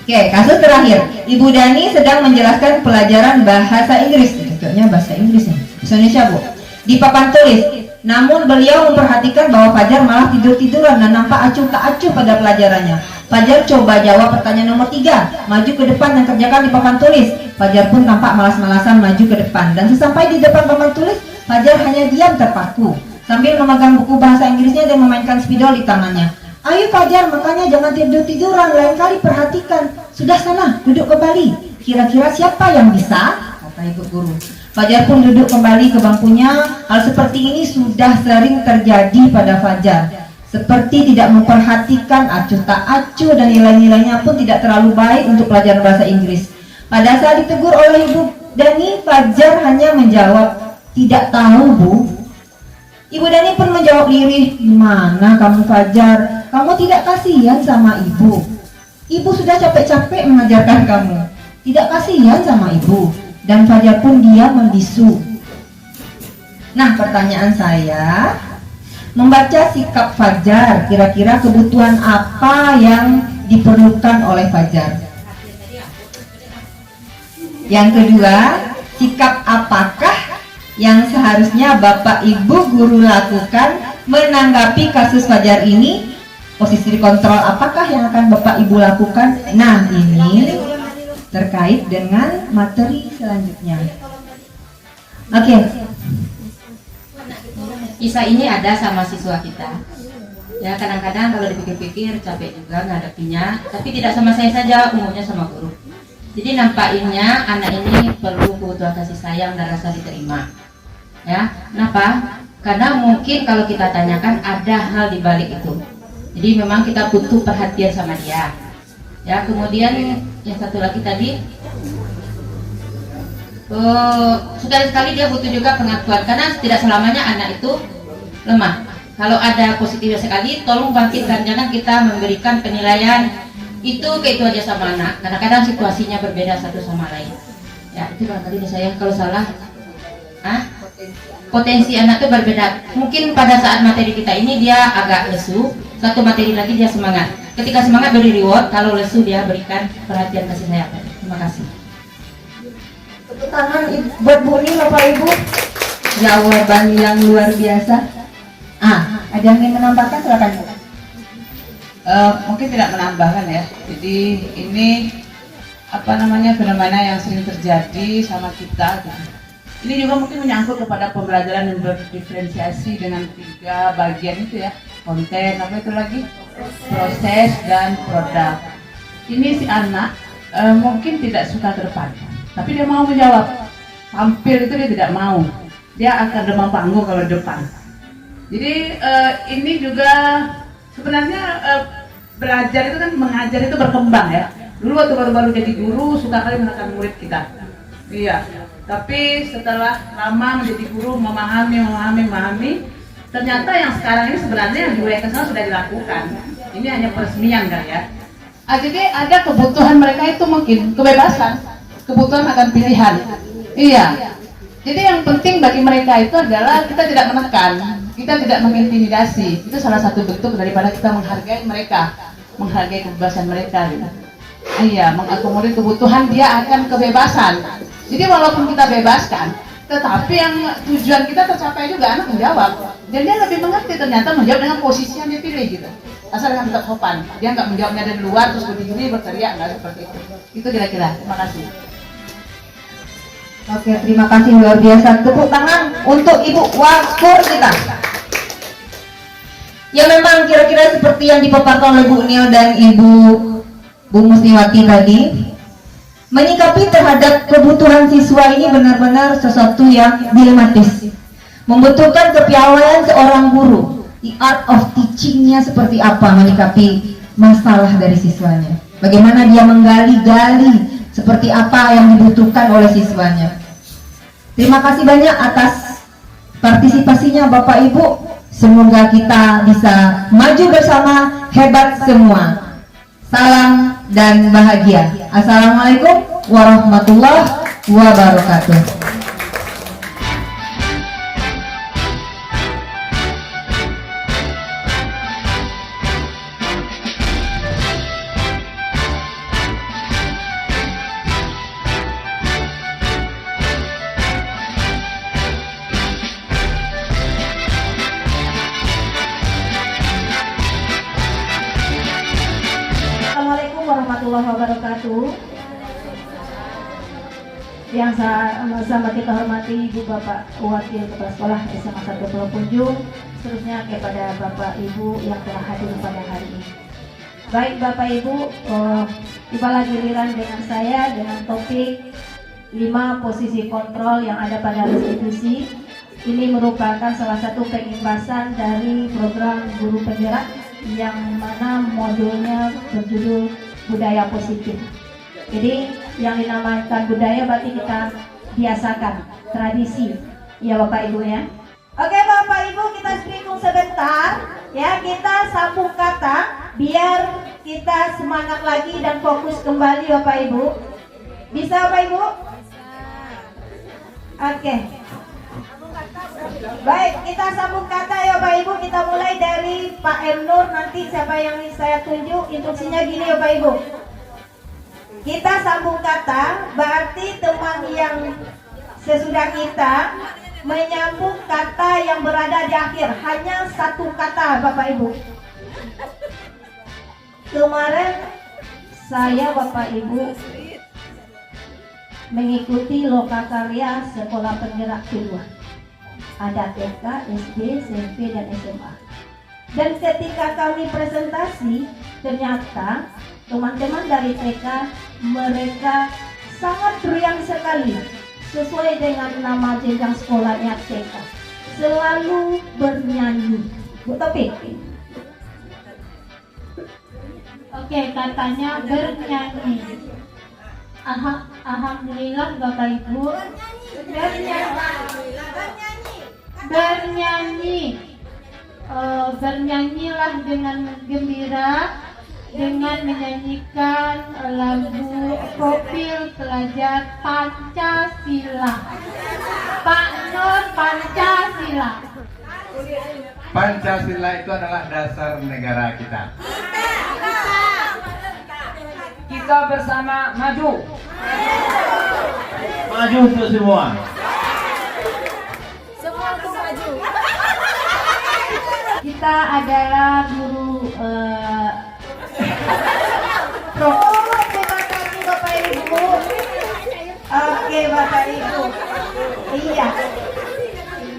Oke, kasus terakhir. Ibu Dani sedang menjelaskan pelajaran bahasa Inggris. Contohnya bahasa Inggris nih. Bahasa Indonesia, Bu. Di papan tulis. Namun beliau memperhatikan bahwa Fajar malah tidur-tiduran dan nampak acuh tak acuh pada pelajarannya. Fajar coba jawab pertanyaan nomor 3, maju ke depan dan kerjakan di papan tulis. Fajar pun tampak malas-malasan maju ke depan, dan sesampai di depan papan tulis, Fajar hanya diam terpaku sambil memegang buku bahasa Inggrisnya dan memainkan spidol di tangannya. Ayo Fajar, makanya jangan tidur-tiduran, lain kali perhatikan. Sudah sana, duduk kembali. Kira-kira siapa yang bisa? Kata ibu guru. Fajar pun duduk kembali ke bangkunya. Hal seperti ini sudah sering terjadi pada Fajar. Seperti tidak memperhatikan, acuh tak acuh, dan nilai-nilainya pun tidak terlalu baik untuk pelajaran bahasa Inggris. Pada saat ditegur oleh Ibu Dani, Fajar hanya menjawab, tidak tahu Bu. Ibu Dani pun menjawab lirih, gimana kamu Fajar? Kamu tidak kasihan sama ibu? Ibu sudah capek-capek mengajarkan kamu. Tidak kasihan sama ibu? Dan Fajar pun diam membisu. Nah, pertanyaan saya, membaca sikap Fajar, kira-kira kebutuhan apa yang diperlukan oleh Fajar? Yang kedua, sikap apakah yang seharusnya Bapak Ibu guru lakukan menanggapi kasus Fajar ini? Posisi dikontrol apakah yang akan Bapak Ibu lakukan? Nah, ini terkait dengan materi selanjutnya. Oke. Kisah ini ada sama siswa kita. Ya kadang-kadang kalau dipikir-pikir capek juga ngadepinnya, tapi tidak sama saya saja, umumnya sama guru. Jadi nampaknya anak ini perlu kebutuhan kasih sayang dan rasa diterima. Ya, kenapa? Karena mungkin kalau kita tanyakan ada hal di balik itu. Jadi memang kita butuh perhatian sama dia. Ya, kemudian yang satu lagi tadi, sekali-sekali dia butuh juga pengakuan, karena tidak selamanya anak itu lemah. Kalau ada positif sekali, tolong bangkitkan, jangan kita memberikan penilaian itu aja sama anak. Kadang-kadang situasinya berbeda satu sama lain. Ya, itu barangkali saya kalau salah. Potensi anak itu berbeda. Mungkin pada saat materi kita ini dia agak lesu, satu materi lagi dia semangat. Ketika semangat beri reward, kalau lesu dia berikan perhatian kasih sayang. Terima kasih. Tepuk tangan buat Bu Ni, Bapak Ibu. Jawaban yang luar biasa. Ada yang ingin menambahkan, silakan.
Mungkin tidak menambahkan ya. Jadi ini fenomena yang sering terjadi sama kita. Gitu. Ini juga mungkin menyangkut kepada pembelajaran yang berdiferensiasi dengan 3 bagian itu ya. Konten, proses dan produk. Ini si anak mungkin tidak suka ke depan, tapi dia mau menjawab. Tampil itu dia tidak mau. Dia akan demam panggung kalau di depan. Jadi ini juga sebenarnya belajar itu kan, mengajar itu berkembang ya. Dulu waktu baru-baru jadi guru suka kali menekan murid kita. Iya. Tapi setelah lama menjadi guru, memahami, ternyata yang sekarang ini sebenarnya yang di wilayah kesana sudah dilakukan. Ini hanya peresmian kan ya. Jadi ada kebutuhan mereka itu mungkin kebebasan, kebutuhan akan pilihan. Iya. Jadi yang penting bagi mereka itu adalah kita tidak menekan, kita tidak mengintimidasi. Itu salah satu bentuk daripada kita menghargai mereka, menghargai kebebasan mereka. Gitu. Iya, mengakomodir kebutuhan dia akan kebebasan. Jadi walaupun kita bebaskan, tetapi yang tujuan kita tercapai juga, anak menjawab. Dan dia lebih mengerti ternyata menjawab dengan posisi yang dipilih gitu. Asal dengan tetap sopan. Dia nggak menjawabnya dari luar terus berdiri berteriak, nggak seperti itu. Itu kira-kira. Terima kasih.
Oke, terima kasih luar biasa. Tepuk tangan untuk Ibu Waskur kita. Ya memang kira-kira seperti yang dipaparkan oleh Bu Nil dan Ibu Bu Musliwati tadi. Menyikapi terhadap kebutuhan siswa ini benar-benar sesuatu yang dilematis. Membutuhkan kepiawaian seorang guru. The art of teachingnya seperti apa menyikapi masalah dari siswanya. Bagaimana dia menggali-gali seperti apa yang dibutuhkan oleh siswanya. Terima kasih banyak atas partisipasinya Bapak Ibu. Semoga kita bisa maju bersama, hebat semua. Salam dan bahagia. Assalamualaikum warahmatullahi wabarakatuh.
Assalamualaikum warahmatullahi wabarakatuh. Yang sama kita hormati Ibu Bapak Wakil Kepala Sekolah SMA 1 Pulau Punjung, seterusnya kepada Bapak Ibu yang telah hadir pada hari ini. Baik Bapak Ibu, tibalah giliran dengan saya dengan topik 5 posisi kontrol yang ada pada institusi. Ini merupakan salah satu pengimbasan dari program guru penggerak yang mana modulnya berjudul budaya positif. Jadi yang dinamakan budaya berarti kita biasakan tradisi, ya Bapak Ibu ya. Oke Bapak Ibu, kita hitung sebentar ya, kita sambung kata biar kita semangat lagi dan fokus kembali Bapak Ibu. Bisa Bapak Ibu? Oke. Baik, kita sambung kata ya Bapak Ibu. Kita mulai dari Pak M. Nur, nanti siapa yang saya tunjuk. Instruksinya gini ya Bapak Ibu. Kita sambung kata, berarti teman yang sesudah kita menyambung kata yang berada di akhir. Hanya satu kata Bapak Ibu. Kemarin saya Bapak Ibu mengikuti lokakarya sekolah penggerak kedua. Ada TK, SD, SMP, dan SMA. Dan ketika kami presentasi, ternyata teman-teman dari TK mereka sangat riang sekali sesuai dengan nama jenjang sekolahnya TK. Selalu bernyanyi. Bu Topik.
Oke, katanya bernyanyi. Alhamdulillah Bapak Ibu. Bernyanyi. Bernyanyilah dengan gembira dengan menyanyikan lagu profil pelajar Pancasila. Pak Nur, Pancasila.
Pancasila itu adalah dasar negara kita.
Kita bersama maju.
Maju untuk semua.
Semua aku maju.
Kita adalah guru
Terima kasih Bapak Ibu. Oke Bapak Ibu. Iya.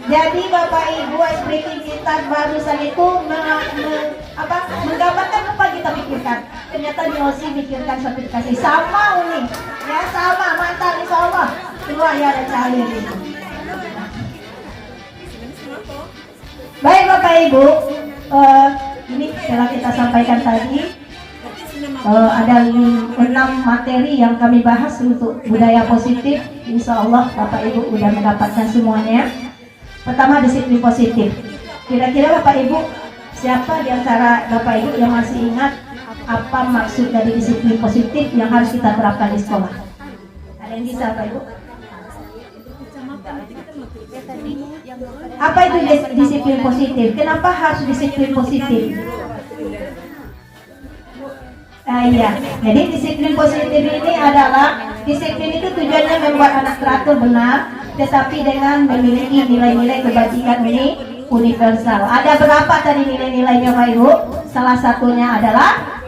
Jadi Bapak Ibu, expressing kita barusan itu menggambarkan apa kita pikirkan. Ternyata Nyosi pikirkan sertifikasi sama Uni. Ya sama, mantap insya Semua ya ada cair itu. Baik Bapak Ibu, ini setelah kita sampaikan tadi ada 6 materi yang kami bahas untuk budaya positif. Insya Allah Bapak Ibu sudah mendapatkan semuanya. Pertama, disiplin positif. Kira-kira Bapak Ibu, siapa di antara Bapak Ibu yang masih ingat apa maksud dari disiplin positif yang harus kita terapkan di sekolah? Ada yang bisa Bapak Ibu? Apa itu disiplin positif? Kenapa harus disiplin positif? Iya, jadi disiplin positif ini adalah disiplin itu tujuannya membuat anak teratur benar, tetapi dengan memiliki nilai-nilai kebajikan ini universal. Ada berapa tadi nilai-nilainya Pak Ibu? Salah satunya adalah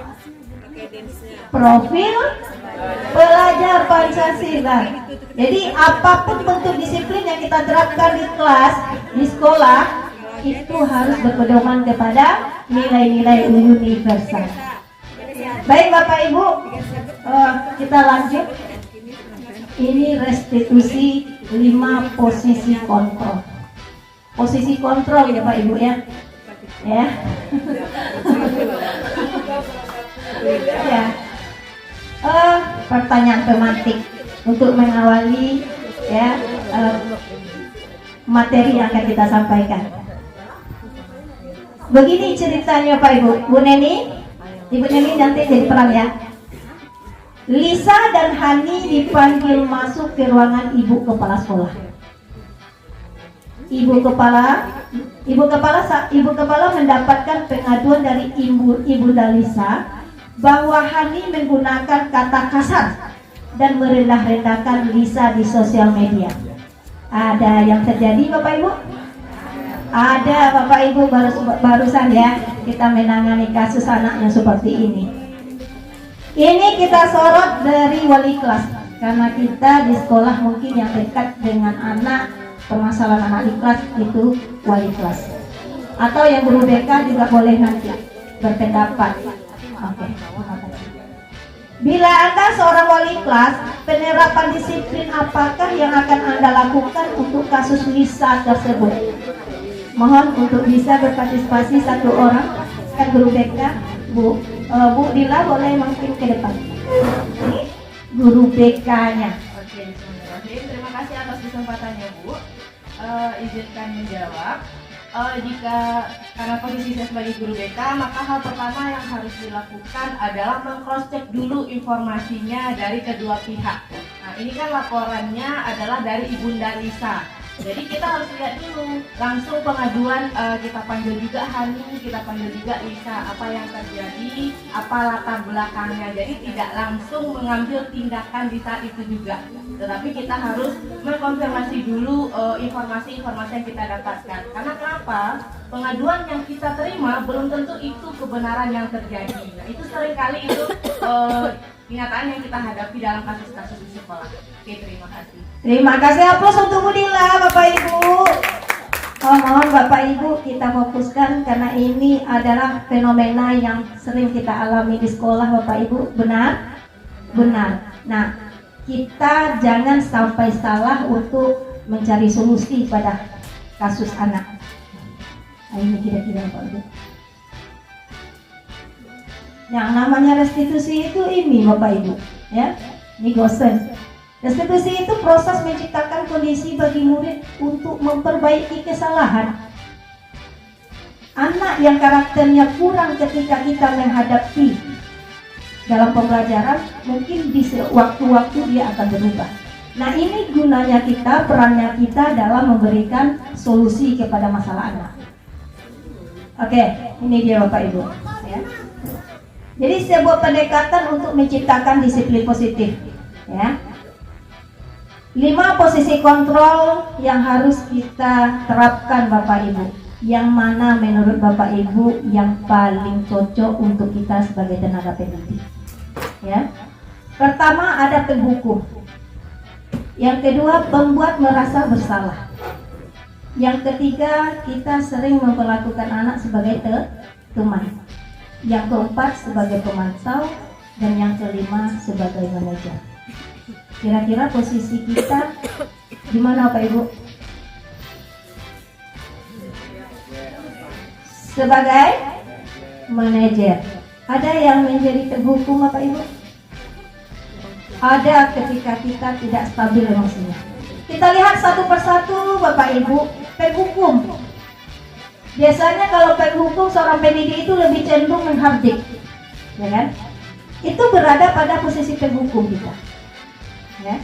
profil pelajar Pancasila. Jadi apapun bentuk disiplin yang kita terapkan di kelas, di sekolah, itu harus berpedoman kepada nilai-nilai universal. Baik Bapak Ibu, kita lanjut. Ini restitusi 5 posisi kontrol. Posisi kontrol ya Pak Ibu ya. Ya. Ya. Pertanyaan tematik untuk mengawali ya materi yang akan kita sampaikan. Begini ceritanya Pak Ibu. Bu Neni, Ibu Neni nanti jadi peran ya. Lisa dan Hani dipanggil masuk ke ruangan ibu kepala sekolah. Ibu kepala mendapatkan pengaduan dari ibu Dalisa bahwa Hani menggunakan kata kasar dan merendah-rendahkan Lisa di sosial media. Ada yang terjadi Bapak Ibu? Ada Bapak Ibu, barusan ya kita menangani kasus anak yang seperti ini. Ini kita sorot dari wali kelas karena kita di sekolah mungkin yang dekat dengan anak, permasalahan anak di kelas itu wali kelas. Atau yang guru BK juga boleh nanti berpendapat. Oke. Bila Anda seorang wali kelas, penerapan disiplin apakah yang akan Anda lakukan untuk kasus Lisa tersebut? Mohon untuk bisa berpartisipasi satu orang, kan guru BK, Bu Dila boleh mungkin ke depan. Ini guru BK-nya.
Oke, bismillahirrahmanirrahim. Terima kasih atas kesempatannya Bu. Izinkan menjawab. Karena posisi saya sebagai guru BK, maka hal pertama yang harus dilakukan adalah meng-cross-check dulu informasinya dari kedua pihak. Nah, ini kan laporannya adalah dari Ibunda Lisa. Jadi kita harus lihat dulu langsung pengaduan, kita panggil juga Hani, kita panggil juga Lisa, apa yang terjadi, apa latar belakangnya. Jadi tidak langsung mengambil tindakan di saat itu juga, tetapi kita harus mengkonfirmasi dulu informasi-informasi yang kita dapatkan. Karena kenapa? Pengaduan yang kita terima belum tentu itu kebenaran yang terjadi. Nah, itu seringkali itu kenyataan yang kita hadapi dalam kasus-kasus di sekolah. Oke, terima kasih.
Terima kasih, aplaus untuk Budila, Bapak Ibu. Mohon Bapak Ibu kita fokuskan karena ini adalah fenomena yang sering kita alami di sekolah, Bapak Ibu. Benar? Benar. Nah, kita jangan sampai salah untuk mencari solusi pada kasus anak. Nah, ini kira-kira Bapak Ibu. Yang namanya restitusi itu ini Bapak Ibu, ya. Ini gosen. Restitusi itu proses menciptakan kondisi bagi murid untuk memperbaiki kesalahan. Anak yang karakternya kurang ketika kita menghadapi dalam pembelajaran, mungkin di waktu-waktu dia akan berubah. Nah, ini gunanya kita, perannya kita dalam memberikan solusi kepada masalah anak. Oke, ini dia Bapak Ibu, ya. Jadi sebuah pendekatan untuk menciptakan disiplin positif, ya. 5 posisi kontrol yang harus kita terapkan Bapak Ibu. Yang mana menurut Bapak Ibu yang paling cocok untuk kita sebagai tenaga pendidik? Ya. Pertama ada penghukum. Yang kedua pembuat merasa bersalah. Yang ketiga kita sering memperlakukan anak sebagai teman. Yang keempat sebagai pemantau dan yang kelima sebagai manajer. Kira-kira posisi kita di mana Bapak Ibu? Sebagai manajer. Ada yang menjadi terhukum Bapak Ibu? Ada ketika kita tidak stabil emosinya. Kita lihat satu persatu Bapak Ibu, penghukum. Biasanya kalau penghukum seorang pendidik itu lebih cenderung menghardik, ya kan? Itu berada pada posisi penghukum kita. Ya.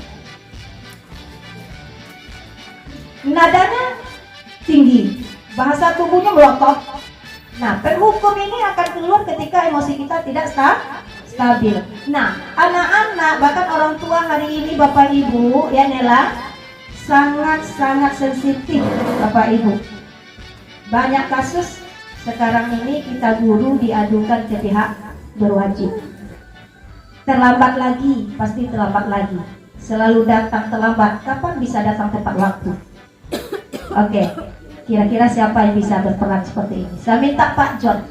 Nadanya tinggi, bahasa tubuhnya melotot. Nah, penghukum ini akan keluar ketika emosi kita tidak stabil. Nah, anak-anak bahkan orang tua hari ini Bapak Ibu, ya Nela, sangat-sangat sensitif Bapak Ibu. Banyak kasus sekarang ini kita guru diadukan ke pihak berwajib. Terlambat lagi, pasti terlambat lagi. Selalu datang terlambat, kapan bisa datang tepat waktu? Oke, kira-kira siapa yang bisa berperan seperti ini? Saya minta Pak John.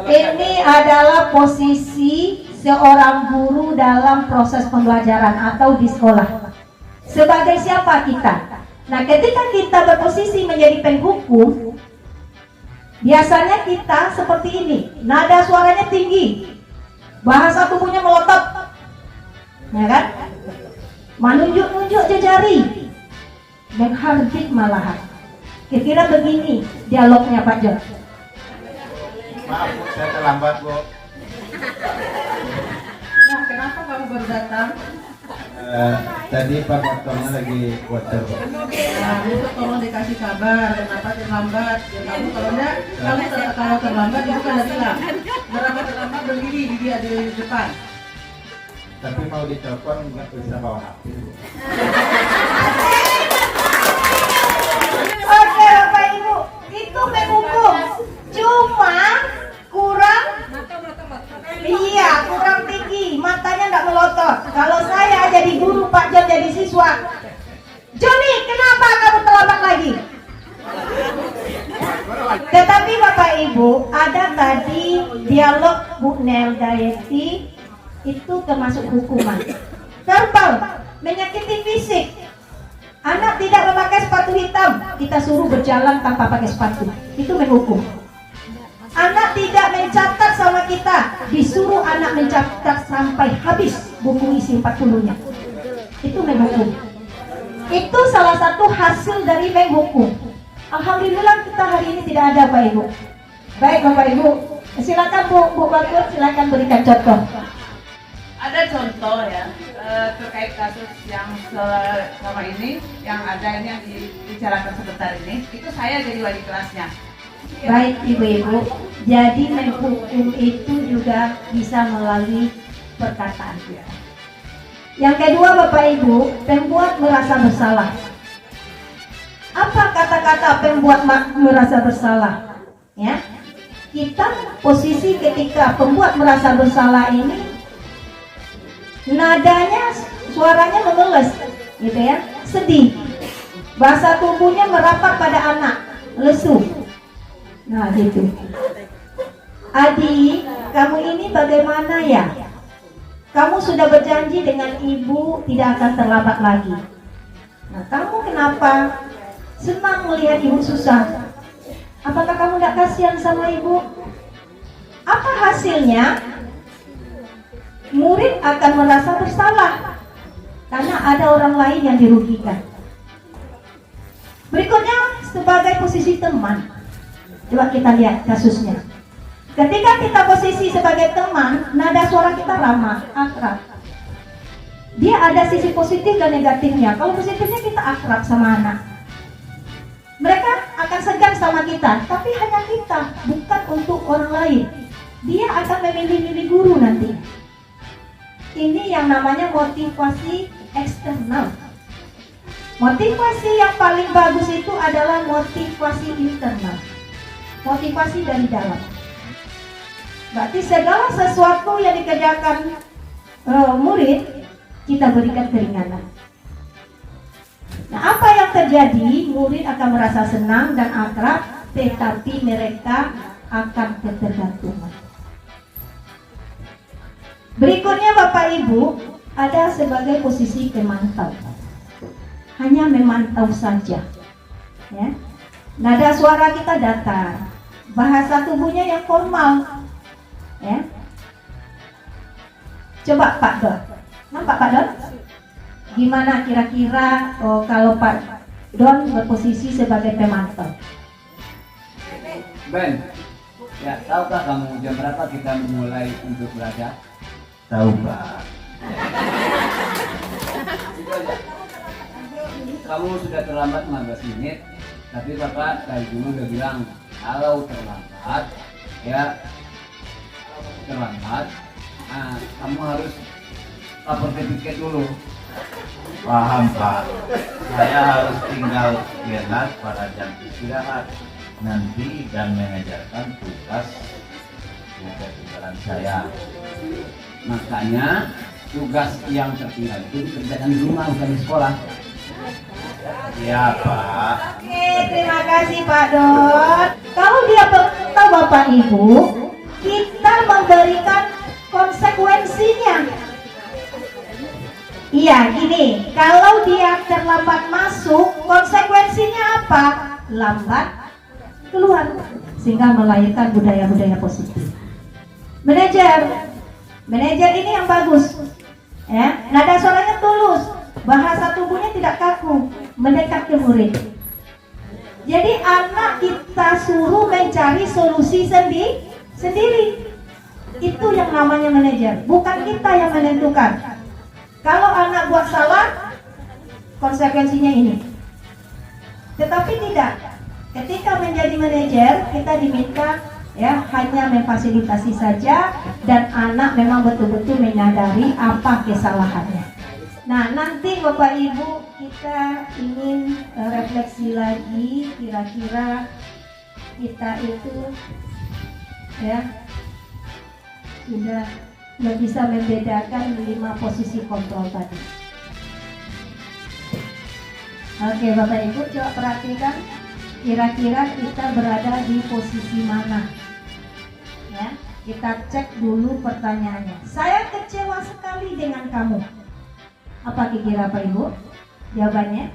Ini adalah posisi seorang guru dalam proses pembelajaran atau di sekolah. Sebagai siapa kita? Nah, ketika kita berposisi menjadi penghukum, biasanya kita seperti ini, nada suaranya tinggi, bahasa tubuhnya melotot, ya kan? Menunjuk-nunjuk jari, menghardik malahan. Kira-kira begini dialognya Pak John.
Maaf Bu, saya terlambat Bu.
Nah, kenapa kamu baru datang?
Tadi Pak Dokternya lagi water Bu.
Nah, itu tolong dikasih kabar kenapa terlambat. Ya, kamu kalau terlambat itu kan udah bilang. Berapa terlambat berdiri dia di depan.
Tapi mau ditelepon nggak bisa bawa HP Bu.
Oke Bapak Ibu, itu penghukum. Cuma kurang tinggi, matanya nggak melotot. Kalau saya jadi guru, Pak John jadi siswa. Joni, kenapa kamu terlambat lagi? Tetapi Bapak Ibu, ada tadi dialog Bu Nelda Yeti, itu termasuk hukuman. Verbal, menyakiti fisik. Anak tidak memakai sepatu hitam, kita suruh berjalan tanpa pakai sepatu. Itu menghukum. Anak tidak mencatat sama kita, disuruh anak mencatat sampai habis buku isi 40-nya. Itu menghukum. Itu salah satu hasil dari menghukum. Alhamdulillah kita hari ini tidak ada Pak Ibu. Baik Bapak Ibu, silakan Bu Bakur, silakan berikan contoh.
Ada contoh ya terkait kasus yang selama ini yang ada ini yang dibicarakan sebentar ini. Itu saya jadi wali kelasnya.
Baik Ibu-Ibu, jadi menghukum itu juga bisa melalui perkataan kita. Yang kedua Bapak Ibu, pembuat merasa bersalah. Apa kata-kata pembuat merasa bersalah? Ya, kita posisi ketika pembuat merasa bersalah ini nadanya, suaranya mengeles, gitu ya, sedih. Bahasa tubuhnya merapat pada anak, lesu. Nah gitu. Adi, kamu ini bagaimana ya? Kamu sudah berjanji dengan ibu tidak akan terlambat lagi. Nah, kamu kenapa senang melihat ibu susah? Apakah kamu tidak kasihan sama ibu? Apa hasilnya? Murid akan merasa bersalah karena ada orang lain yang dirugikan. Berikutnya sebagai posisi teman. Coba kita lihat kasusnya. Ketika kita posisi sebagai teman, nada suara kita ramah, akrab. Dia ada sisi positif dan negatifnya. Kalau positifnya kita akrab sama anak, mereka akan segan sama kita, tapi hanya kita, bukan untuk orang lain. Dia akan memilih-milih guru nanti. Ini yang namanya motivasi eksternal. Motivasi yang paling bagus itu adalah motivasi internal. Motivasi dari dalam. Berarti segala sesuatu yang dikerjakan murid, kita berikan keringanan. Nah, apa yang terjadi? Murid akan merasa senang dan akrab, tetapi mereka akan ketergantungan. Berikutnya Bapak Ibu, ada sebagai posisi pemantau. Hanya memantau saja. Ya. Nada suara kita datar, bahasa tubuhnya yang formal. Ya. Coba Pak Don, nampak Pak Don? Gimana kira-kira kalau Pak Don berposisi sebagai pemantau?
Ben, ya tahukah kamu jam berapa kita memulai untuk belajar?
Tahu Pak.
Kamu sudah terlambat 15 menit, tapi Bapak dari dulu udah bilang kalau terlambat, ya terlambat, nah, kamu harus lapor ke tiket dulu.
Paham Pak. Saya harus tinggal jelas pada jam istirahat nanti dan mengejarkan tugas jalan saya.
Makanya tugas yang tertinggal itu dikerjakan di rumah, bukan di sekolah.
Iya Pak.
Oke, terima kasih Pak Don. Kalau dia tahu Bapak Ibu, kita memberikan konsekuensinya. Iya, gini, kalau dia terlambat masuk, konsekuensinya apa? Lambat keluar, sehingga melahirkan budaya-budaya positif. Manajer ini yang bagus, ya, nada suaranya tulus, bahasa tubuhnya tidak kaku, mendekat ke murid. Jadi anak kita suruh mencari solusi sendiri. Itu yang namanya manajer, bukan kita yang menentukan. Kalau anak buat salah, konsekuensinya ini. Tetapi tidak. Ketika menjadi manajer, kita diminta ya hanya memfasilitasi saja, dan anak memang betul-betul menyadari apa kesalahannya. Nah, nanti Bapak Ibu kita ingin refleksi lagi, kira-kira kita itu ya sudah nggak bisa membedakan 5 posisi kontrol tadi. Oke Bapak Ibu, coba perhatikan kira-kira kita berada di posisi mana. Ya, kita cek dulu pertanyaannya. Saya kecewa sekali dengan kamu. Apa kira Pak Ibu? Jawabannya,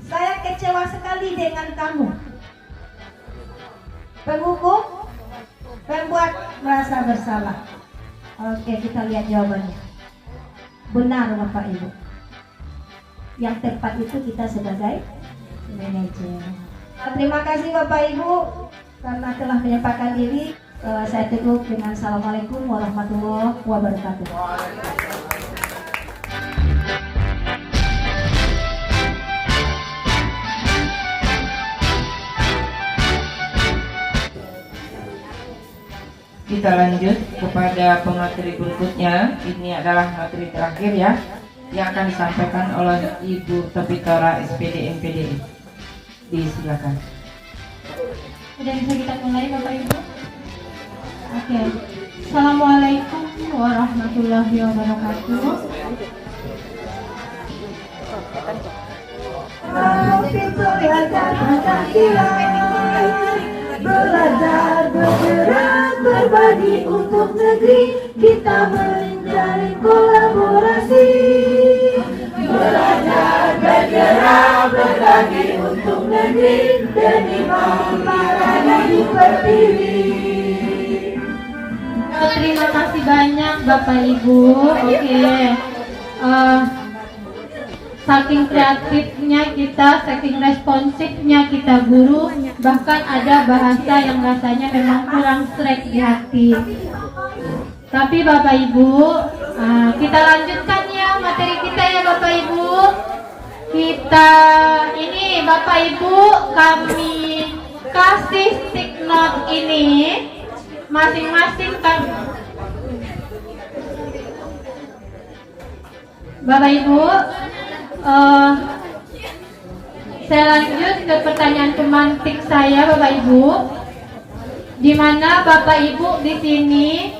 saya kecewa sekali dengan kamu. Penghukum, pembuat merasa bersalah. Oke, kita lihat jawabannya. Benar Bapak Ibu. Yang tepat itu kita sebagai manajer. Terima kasih Bapak Ibu karena telah menyempatkan diri. Saya tutup dengan Assalamualaikum warahmatullahi wabarakatuh.
Kita lanjut kepada pemateri berikutnya. Ini adalah materi terakhir ya, yang akan disampaikan oleh Ibu Topitora SPD MPD. Disilakan.
Sudah bisa kita mulai Bapak Ibu? Oke. Assalamualaikum warahmatullahi wabarakatuh. Pintu yang Pancasila, belajar, bergerak, berbagi untuk negeri, kita menjalin kolaborasi. Belajar, bergerak, berbagi untuk negeri, demi Maulana di Pertiwi. Terima kasih banyak Bapak Ibu. Oke. Saking kreatifnya kita, saking responsifnya kita guru, bahkan ada bahasa yang rasanya memang kurang strek di hati. Tapi Bapak Ibu, kita lanjutkan ya materi kita ya Bapak Ibu. Kita ini Bapak Ibu, kami kasih stick note ini masing-masing kan. Bapak Ibu, saya lanjut ke pertanyaan pemantik saya Bapak Ibu, di mana Bapak Ibu di sini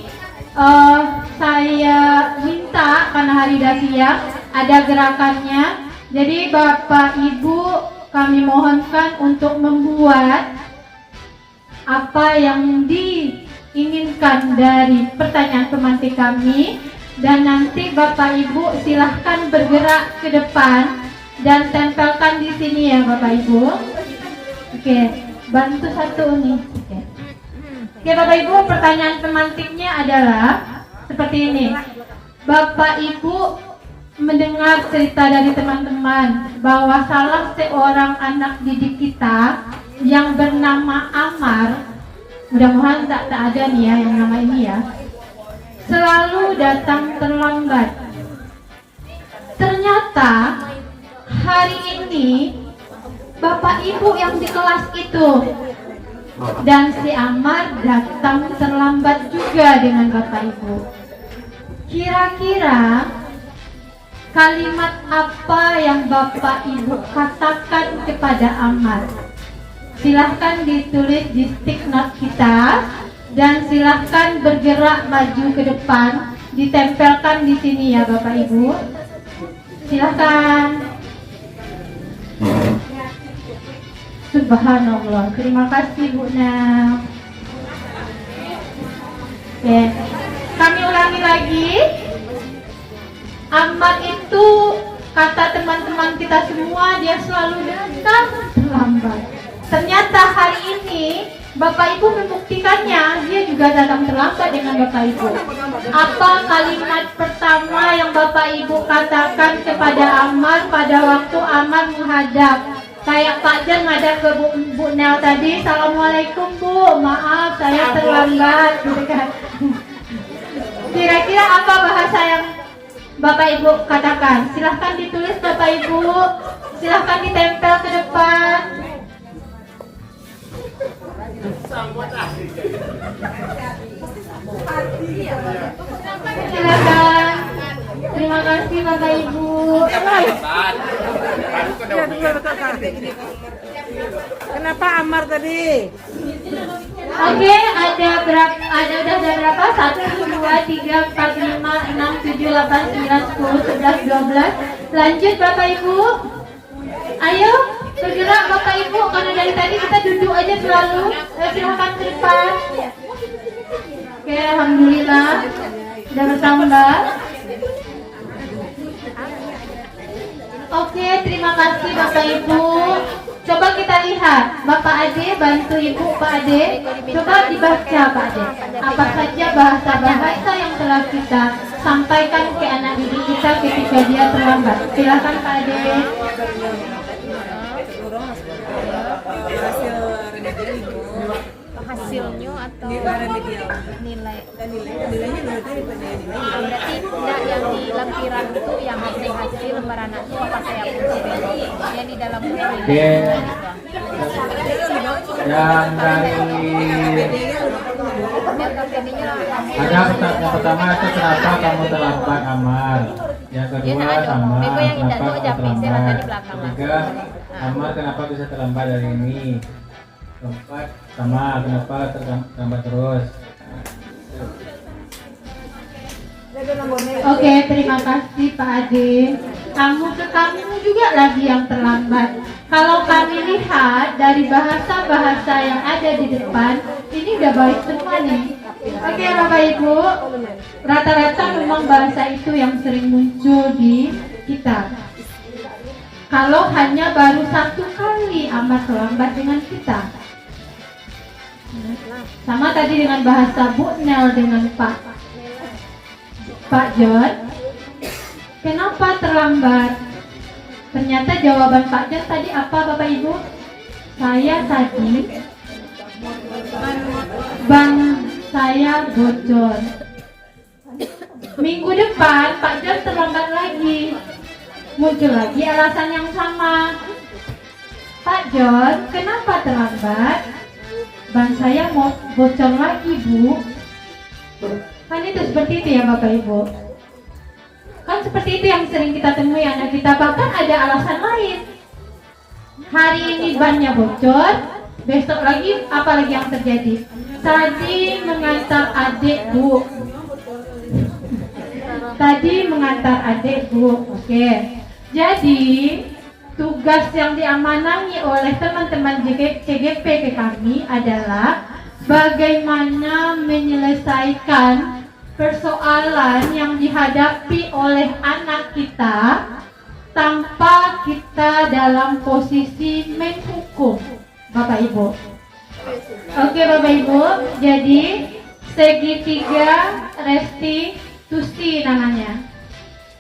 saya minta karena hari Dasia ada gerakannya, jadi Bapak Ibu kami mohonkan untuk membuat apa yang diinginkan dari pertanyaan pemantik kami. Dan nanti Bapak Ibu silahkan bergerak ke depan dan tempelkan di sini ya Bapak Ibu. Oke, bantu satu nih. Oke Bapak Ibu, pertanyaan pemantiknya adalah seperti ini. Bapak Ibu mendengar cerita dari teman-teman bahwa salah seorang anak didik kita yang bernama Amar, mudah-mudahan tak ada nih ya yang nama ini ya, selalu datang terlambat. Ternyata hari ini Bapak Ibu yang di kelas itu dan si Amar datang terlambat juga dengan Bapak Ibu. Kira-kira kalimat apa yang Bapak Ibu katakan kepada Amar? Silahkan ditulis di stick note kita. Dan silahkan bergerak maju ke depan, ditempelkan di sini ya Bapak Ibu. Silahkan. Subhanallah. Terima kasih Bu Nau. Oke, kami ulangi lagi. Ammar itu kata teman-teman kita semua dia selalu datang terlambat. Ternyata hari ini Bapak Ibu membuktikannya, dia juga datang terlambat dengan Bapak Ibu. Apa kalimat pertama yang Bapak Ibu katakan kepada Ammar pada waktu Ammar menghadap? Kayak Pak Jan ngadap ke Bu Nel tadi, Assalamualaikum Bu, maaf saya terlambat. Kira-kira apa bahasa yang Bapak Ibu katakan? Silahkan ditulis Bapak Ibu, silahkan ditempel ke depan. Silakan. Terima kasih Bapak Ibu.
Kenapa Ammar tadi?
Oke, ada berapa? Ada berapa? 1, 2, 3, 4, 5, 6, 7, 8, 9, 10, 11, 12. Lanjut Bapak Ibu. Ayo bergerak Bapak Ibu, karena dari tadi kita duduk aja selalu. Silahkan ke depan. Oke, alhamdulillah sudah bertambah. Oke, terima kasih Bapak Ibu. Coba kita lihat, Bapak Ade bantu Ibu Pak Ade. Coba dibaca Pak Ade. Apa saja bahasa-bahasa yang telah kita sampaikan ke anak didik kita ketika dia terlambat. Silakan Pak Ade.
Hasilnya atau nilai nilainya berarti tidak yang di lampiran itu yang hasil lembar anak itu apa saya yang di dalam buku
Oke. Yang dari yang pertama itu kenapa kamu terlambat Ammar. Yang kedua sama kenapa kamu terlambat. Ketiga Ammar kenapa bisa terlambat hari ini. Keempat sama kenapa terlambat terus.
Oke, terima kasih Pak Ade. Kamu juga lagi yang terlambat. Kalau kami lihat dari bahasa-bahasa yang ada di depan, ini udah baik semua nih. Oke Bapak Ibu, rata-rata memang bahasa itu yang sering muncul di kita. Kalau hanya baru satu kali amat terlambat dengan kita. Sama tadi dengan bahasa Bu Nel dengan Pak John, kenapa terlambat? Ternyata jawaban Pak John tadi apa Bapak Ibu? Saya tadi ban saya bocor. Minggu depan Pak John terlambat lagi. Muncul lagi alasan yang sama. Pak John, kenapa terlambat? Ban saya mau bocor lagi Bu. Kan itu seperti itu ya Bapak Ibu. Kan seperti itu yang sering kita temui anak kita. Bahkan ada alasan lain. Hari ini bannya bocor, besok lagi apa lagi yang terjadi? Tadi mengantar adik Bu. Tadi mengantar adik Bu. Oke. Jadi tugas yang diamanai oleh teman-teman CGP ke kami adalah bagaimana menyelesaikan persoalan yang dihadapi oleh anak kita tanpa kita dalam posisi menghukum Bapak Ibu. Oke Bapak Ibu, jadi segitiga restitusi namanya.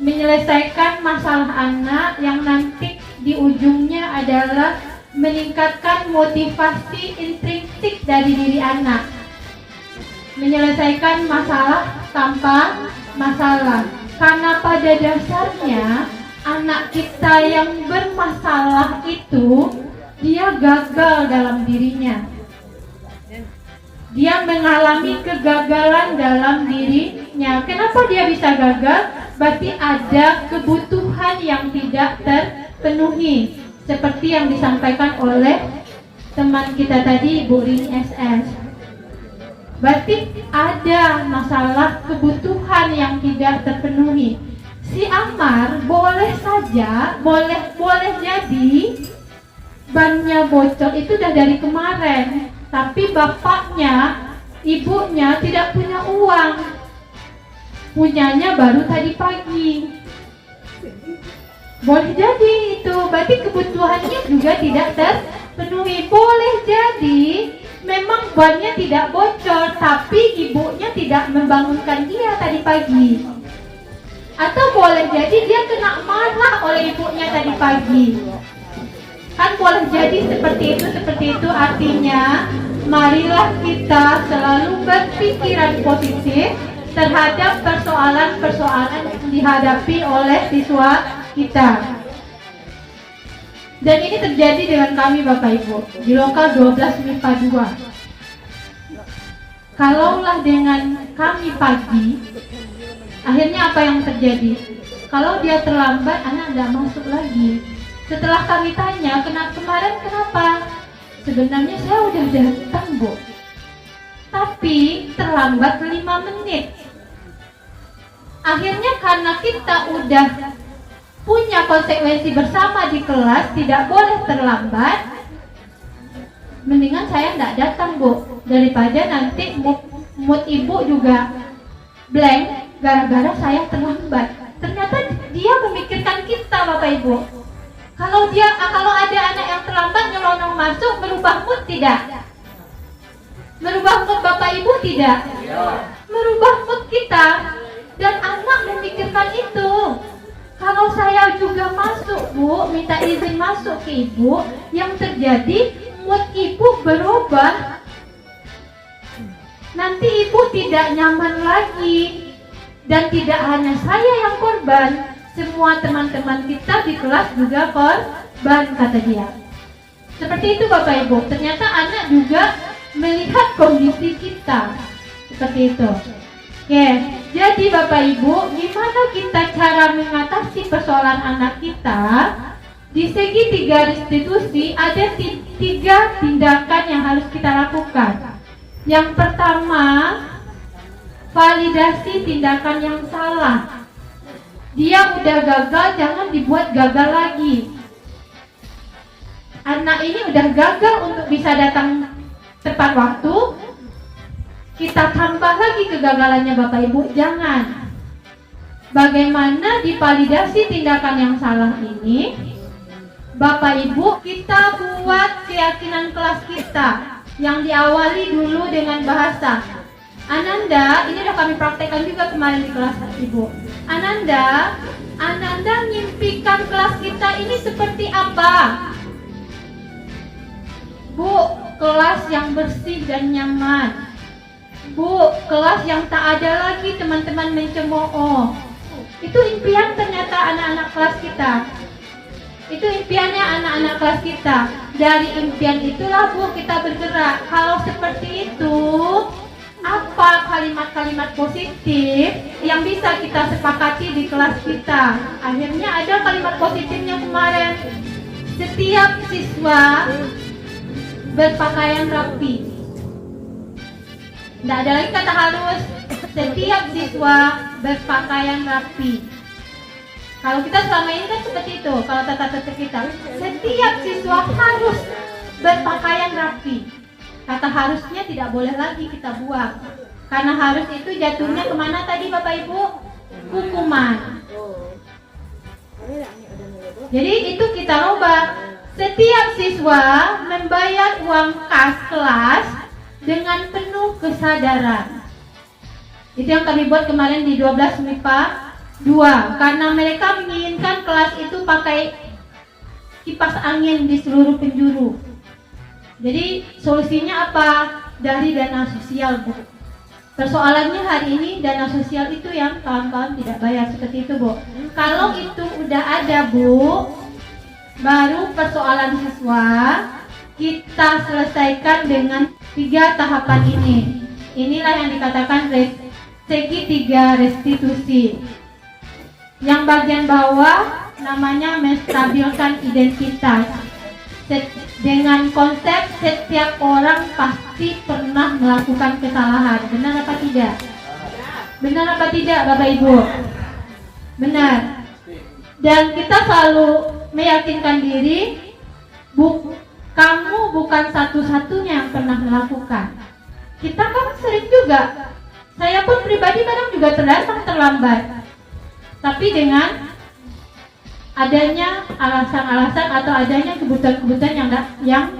Menyelesaikan masalah anak yang nanti di ujungnya adalah meningkatkan motivasi intrinsik dari diri anak. Menyelesaikan masalah tanpa masalah. Karena pada dasarnya anak kita yang bermasalah itu dia gagal dalam dirinya. Dia mengalami kegagalan dalam dirinya. Kenapa dia bisa gagal? Berarti ada kebutuhan yang tidak terpenuhi. Seperti yang disampaikan oleh teman kita tadi, Bu Rini SS. Berarti ada masalah kebutuhan yang tidak terpenuhi. Si Amar boleh saja, boleh jadi bannya bocor itu udah dari kemarin, tapi bapaknya, ibunya tidak punya uang. Punyanya baru tadi pagi. Boleh jadi itu, berarti kebutuhannya juga tidak terpenuhi. Boleh jadi memang bannya tidak bocor, tapi ibunya tidak membangunkan dia tadi pagi. Atau boleh jadi dia kena marah oleh ibunya tadi pagi. Kan boleh jadi seperti itu artinya marilah kita selalu berpikiran positif terhadap persoalan-persoalan yang dihadapi oleh siswa kita. Dan ini terjadi dengan kami Bapak Ibu di lokal 12 MIPA 2. Kalaulah dengan kami pagi, akhirnya apa yang terjadi? Kalau dia terlambat, anak tidak masuk lagi. Setelah kami tanya, kemarin kenapa? Sebenarnya saya udah datang Bu, tapi terlambat 5 menit. Akhirnya karena kita udah punya konsekuensi bersama di kelas, tidak boleh terlambat, mendingan saya tidak datang Bu, daripada nanti mood ibu juga blank gara-gara saya terlambat. Ternyata dia memikirkan kita Bapak Ibu. Kalau ada anak yang terlambat nyelonong masuk, merubah mood tidak? Merubah mood Bapak Ibu tidak? Merubah mood kita. Dan anak memikirkan itu. Kalau saya juga masuk Bu, minta izin masuk ke ibu, yang terjadi mood ibu berubah. Nanti ibu tidak nyaman lagi. Dan tidak hanya saya yang korban, semua teman-teman kita di kelas juga korban, kata dia. Seperti itu Bapak Ibu. Ternyata anak juga melihat kondisi kita. Seperti itu. Oke, jadi Bapak Ibu, gimana kita cara mengatasi persoalan anak kita? Di segi 3 restitusi ada 3 tindakan yang harus kita lakukan. Yang pertama, memvalidasi tindakan yang salah. Dia udah gagal, jangan dibuat gagal lagi. Anak ini udah gagal untuk bisa datang tepat waktu, kita tambah lagi kegagalannya Bapak Ibu, jangan. Bagaimana divalidasi tindakan yang salah ini? Bapak Ibu, kita buat keyakinan kelas kita yang diawali dulu dengan bahasa. Ananda, ini udah kami praktekkan juga kemarin di kelas Ibu. Ananda mimpikan kelas kita ini seperti apa? Bu, kelas yang bersih dan nyaman. Bu, kelas yang tak ada lagi teman-teman mencemooh. Itu impian ternyata anak-anak kelas kita. Itu impiannya anak-anak kelas kita. Dari impian itulah Bu kita bergerak. Kalau seperti itu, apa kalimat-kalimat positif yang bisa kita sepakati di kelas kita? Akhirnya ada kalimat positifnya kemarin. Setiap siswa berpakaian rapi. Tidak ada lagi kata halus. Setiap siswa berpakaian rapi. Kalau kita selama ini kan seperti itu. Kalau tata tertib kita, setiap siswa harus berpakaian rapi. Kata harusnya tidak boleh lagi kita buang. Karena harus itu jatuhnya kemana tadi Bapak Ibu? Hukuman. Jadi itu kita rubah. Setiap siswa membayar uang kas kelas dengan penuh kesadaran. Itu yang kami buat kemarin di 12 MIPA 2. Karena mereka menginginkan kelas itu pakai kipas angin di seluruh penjuru. Jadi solusinya apa? Dari dana sosial, Bu. Persoalannya hari ini dana sosial itu yang kawan-kawan tidak bayar, seperti itu, Bu. Kalau itu udah ada, Bu, baru persoalan siswa kita selesaikan dengan 3 tahapan ini. Inilah yang dikatakan segi 3 restitusi. Yang bagian bawah namanya menstabilkan identitas. Dengan konsep setiap orang pasti pernah melakukan kesalahan. Benar apa tidak? Benar apa tidak Bapak Ibu? Benar. Dan kita selalu meyakinkan diri, kamu bukan satu-satunya yang pernah melakukan. Kita kan sering juga, saya pun pribadi kadang juga terlambat. Tapi dengan adanya alasan-alasan atau adanya kebutuhan-kebutuhan yang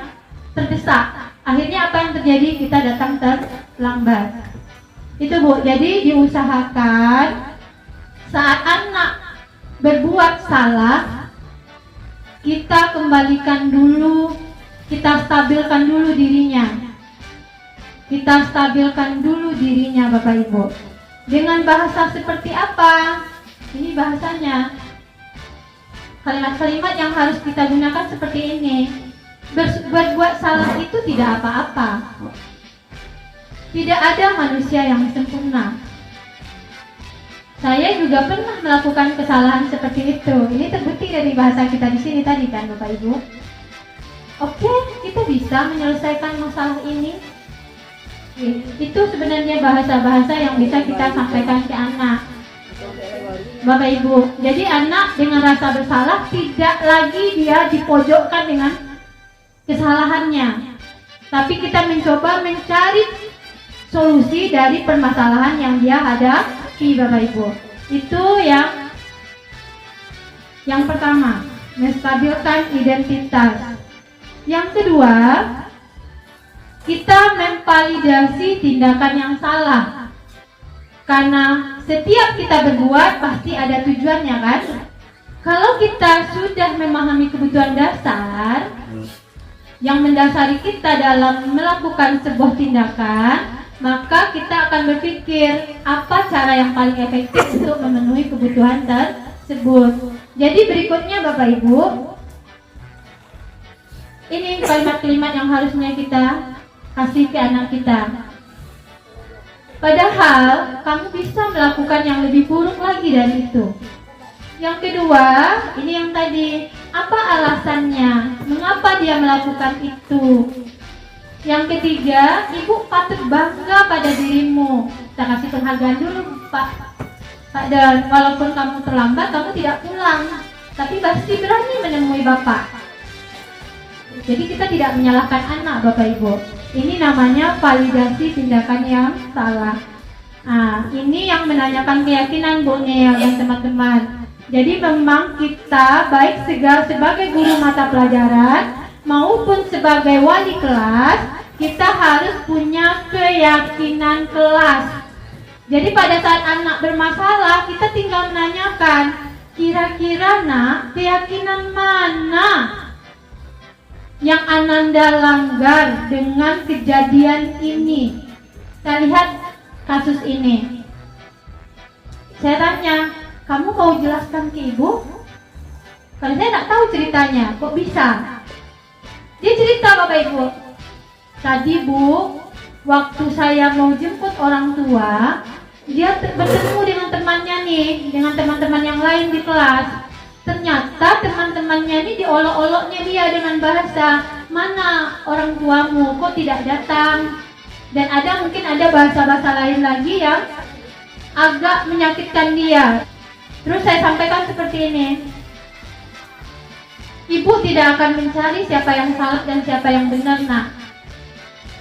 terdesak, akhirnya apa yang terjadi? Kita datang terlambat. Itu Bu, jadi diusahakan saat anak berbuat salah, kita kembalikan dulu, kita stabilkan dulu dirinya. Kita stabilkan dulu dirinya Bapak Ibu. Dengan bahasa seperti apa? Ini bahasanya. Kalimat-kalimat yang harus kita gunakan seperti ini. Berbuat salah itu tidak apa-apa. Tidak ada manusia yang sempurna. Saya juga pernah melakukan kesalahan seperti itu. Ini terbukti dari bahasa kita di sini tadi kan Bapak Ibu. Oke, kita bisa menyelesaikan masalah ini. Itu sebenarnya bahasa-bahasa yang bisa kita sampaikan ke anak. Bapak Ibu, jadi anak dengan rasa bersalah tidak lagi dia dipojokkan dengan kesalahannya. Tapi kita mencoba mencari solusi dari permasalahan yang dia hadapi Bapak Ibu. Itu yang pertama, menstabilkan identitas. Yang kedua, kita memvalidasi tindakan yang salah. Karena setiap kita berbuat pasti ada tujuannya kan? Kalau kita sudah memahami kebutuhan dasar yang mendasari kita dalam melakukan sebuah tindakan, maka kita akan berpikir apa cara yang paling efektif untuk memenuhi kebutuhan tersebut. Jadi berikutnya Bapak Ibu, ini kalimat-kalimat yang harusnya kita kasih ke anak kita. Padahal kamu bisa melakukan yang lebih buruk lagi dari itu. Yang kedua, ini yang tadi, apa alasannya? Mengapa dia melakukan itu? Yang ketiga, ibu patut bangga pada dirimu. Kita kasih penghargaan dulu, Pak. Dan walaupun kamu terlambat, kamu tidak pulang, tapi pasti berani menemui Bapak. Jadi kita tidak menyalahkan anak, Bapak Ibu. Ini namanya validasi tindakan yang salah. Nah, ini yang menanyakan keyakinan Bu Nel dan teman-teman. Jadi memang kita baik sebagai guru mata pelajaran maupun sebagai wali kelas, kita harus punya keyakinan kelas. Jadi pada saat anak bermasalah, kita tinggal menanyakan, kira-kira nak, keyakinan mana yang Ananda langgar dengan kejadian ini? Kita lihat kasus ini. Saya tanya, kamu mau jelaskan ke ibu? Kalau saya tidak tahu ceritanya, kok bisa? Dia cerita, Bapak Ibu. Tadi Bu, waktu saya mau jemput orang tua, dia bertemu dengan temannya nih, dengan teman-teman yang lain di kelas. Ternyata teman-temannya ini diolok-oloknya dia dengan bahasa, mana orang tuamu, kok tidak datang? Dan mungkin ada bahasa-bahasa lain lagi yang agak menyakitkan dia. Terus saya sampaikan seperti ini, ibu tidak akan mencari siapa yang salah dan siapa yang benar, nak.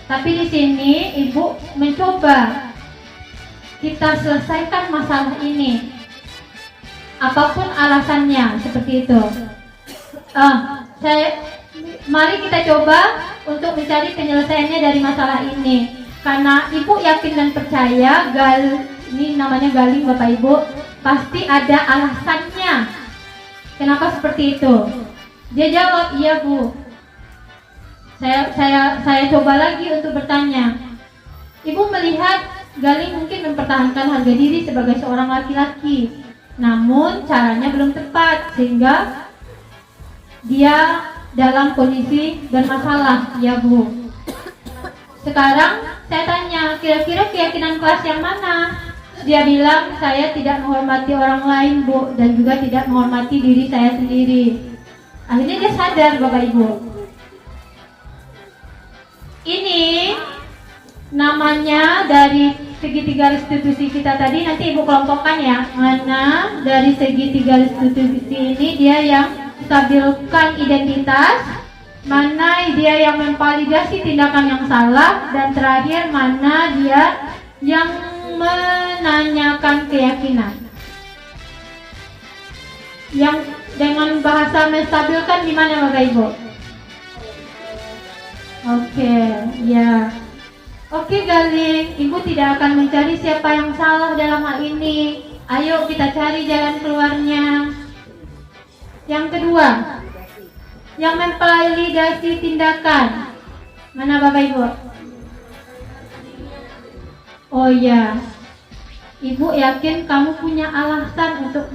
Tapi di sini ibu mencoba kita selesaikan masalah ini, apapun alasannya, seperti itu. Mari kita coba untuk mencari penyelesaiannya dari masalah ini. Karena ibu yakin dan percaya, ini namanya galing, Bapak Ibu, pasti ada alasannya. Kenapa seperti itu? Dia jawab, iya Bu. Saya coba lagi untuk bertanya. Ibu melihat Galing mungkin mempertahankan harga diri sebagai seorang laki-laki, namun caranya belum tepat sehingga dia dalam kondisi bermasalah, ya Bu. Sekarang saya tanya, kira-kira keyakinan kelas yang mana? Dia bilang, saya tidak menghormati orang lain, Bu, dan juga tidak menghormati diri saya sendiri. Akhirnya dia sadar, Bapak Ibu. Ini namanya dari segitiga restitusi kita tadi, nanti Ibu kelompokkan ya. Mana dari segitiga restitusi ini dia yang stabilkan identitas, mana dia yang memvalidasi tindakan yang salah, dan terakhir mana dia yang menanyakan keyakinan. Yang dengan bahasa menstabilkan di mana, Bapak Ibu? Oke, ya. Oke, Galing, Ibu tidak akan mencari siapa yang salah dalam hal ini. Ayo kita cari jalan keluarnya. Yang kedua, yang memvalidasi tindakan. Mana Bapak Ibu? Oh ya, Ibu yakin kamu punya alasan untuk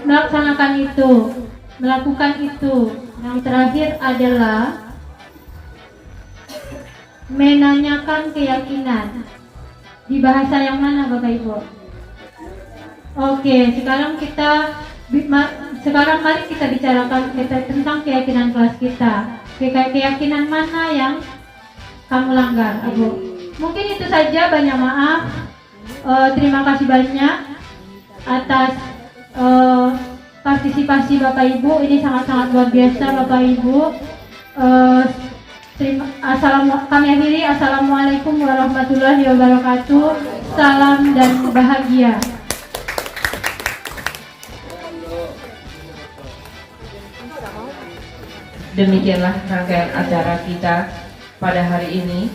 melaksanakan itu, melakukan itu. Yang terakhir adalah menanyakan keyakinan. Di bahasa yang mana Bapak Ibu? Oke, sekarang mari kita bicarakan tentang keyakinan kelas kita. Keyakinan mana yang kamu langgar, Ibu? Mungkin itu saja, banyak maaf. Terima kasih banyak atas partisipasi Bapak Ibu. Ini sangat-sangat luar biasa Bapak Ibu. Kami akhiri. Assalamualaikum warahmatullahi wabarakatuh. Salam dan bahagia.
Demikianlah rangkaian acara kita pada hari ini.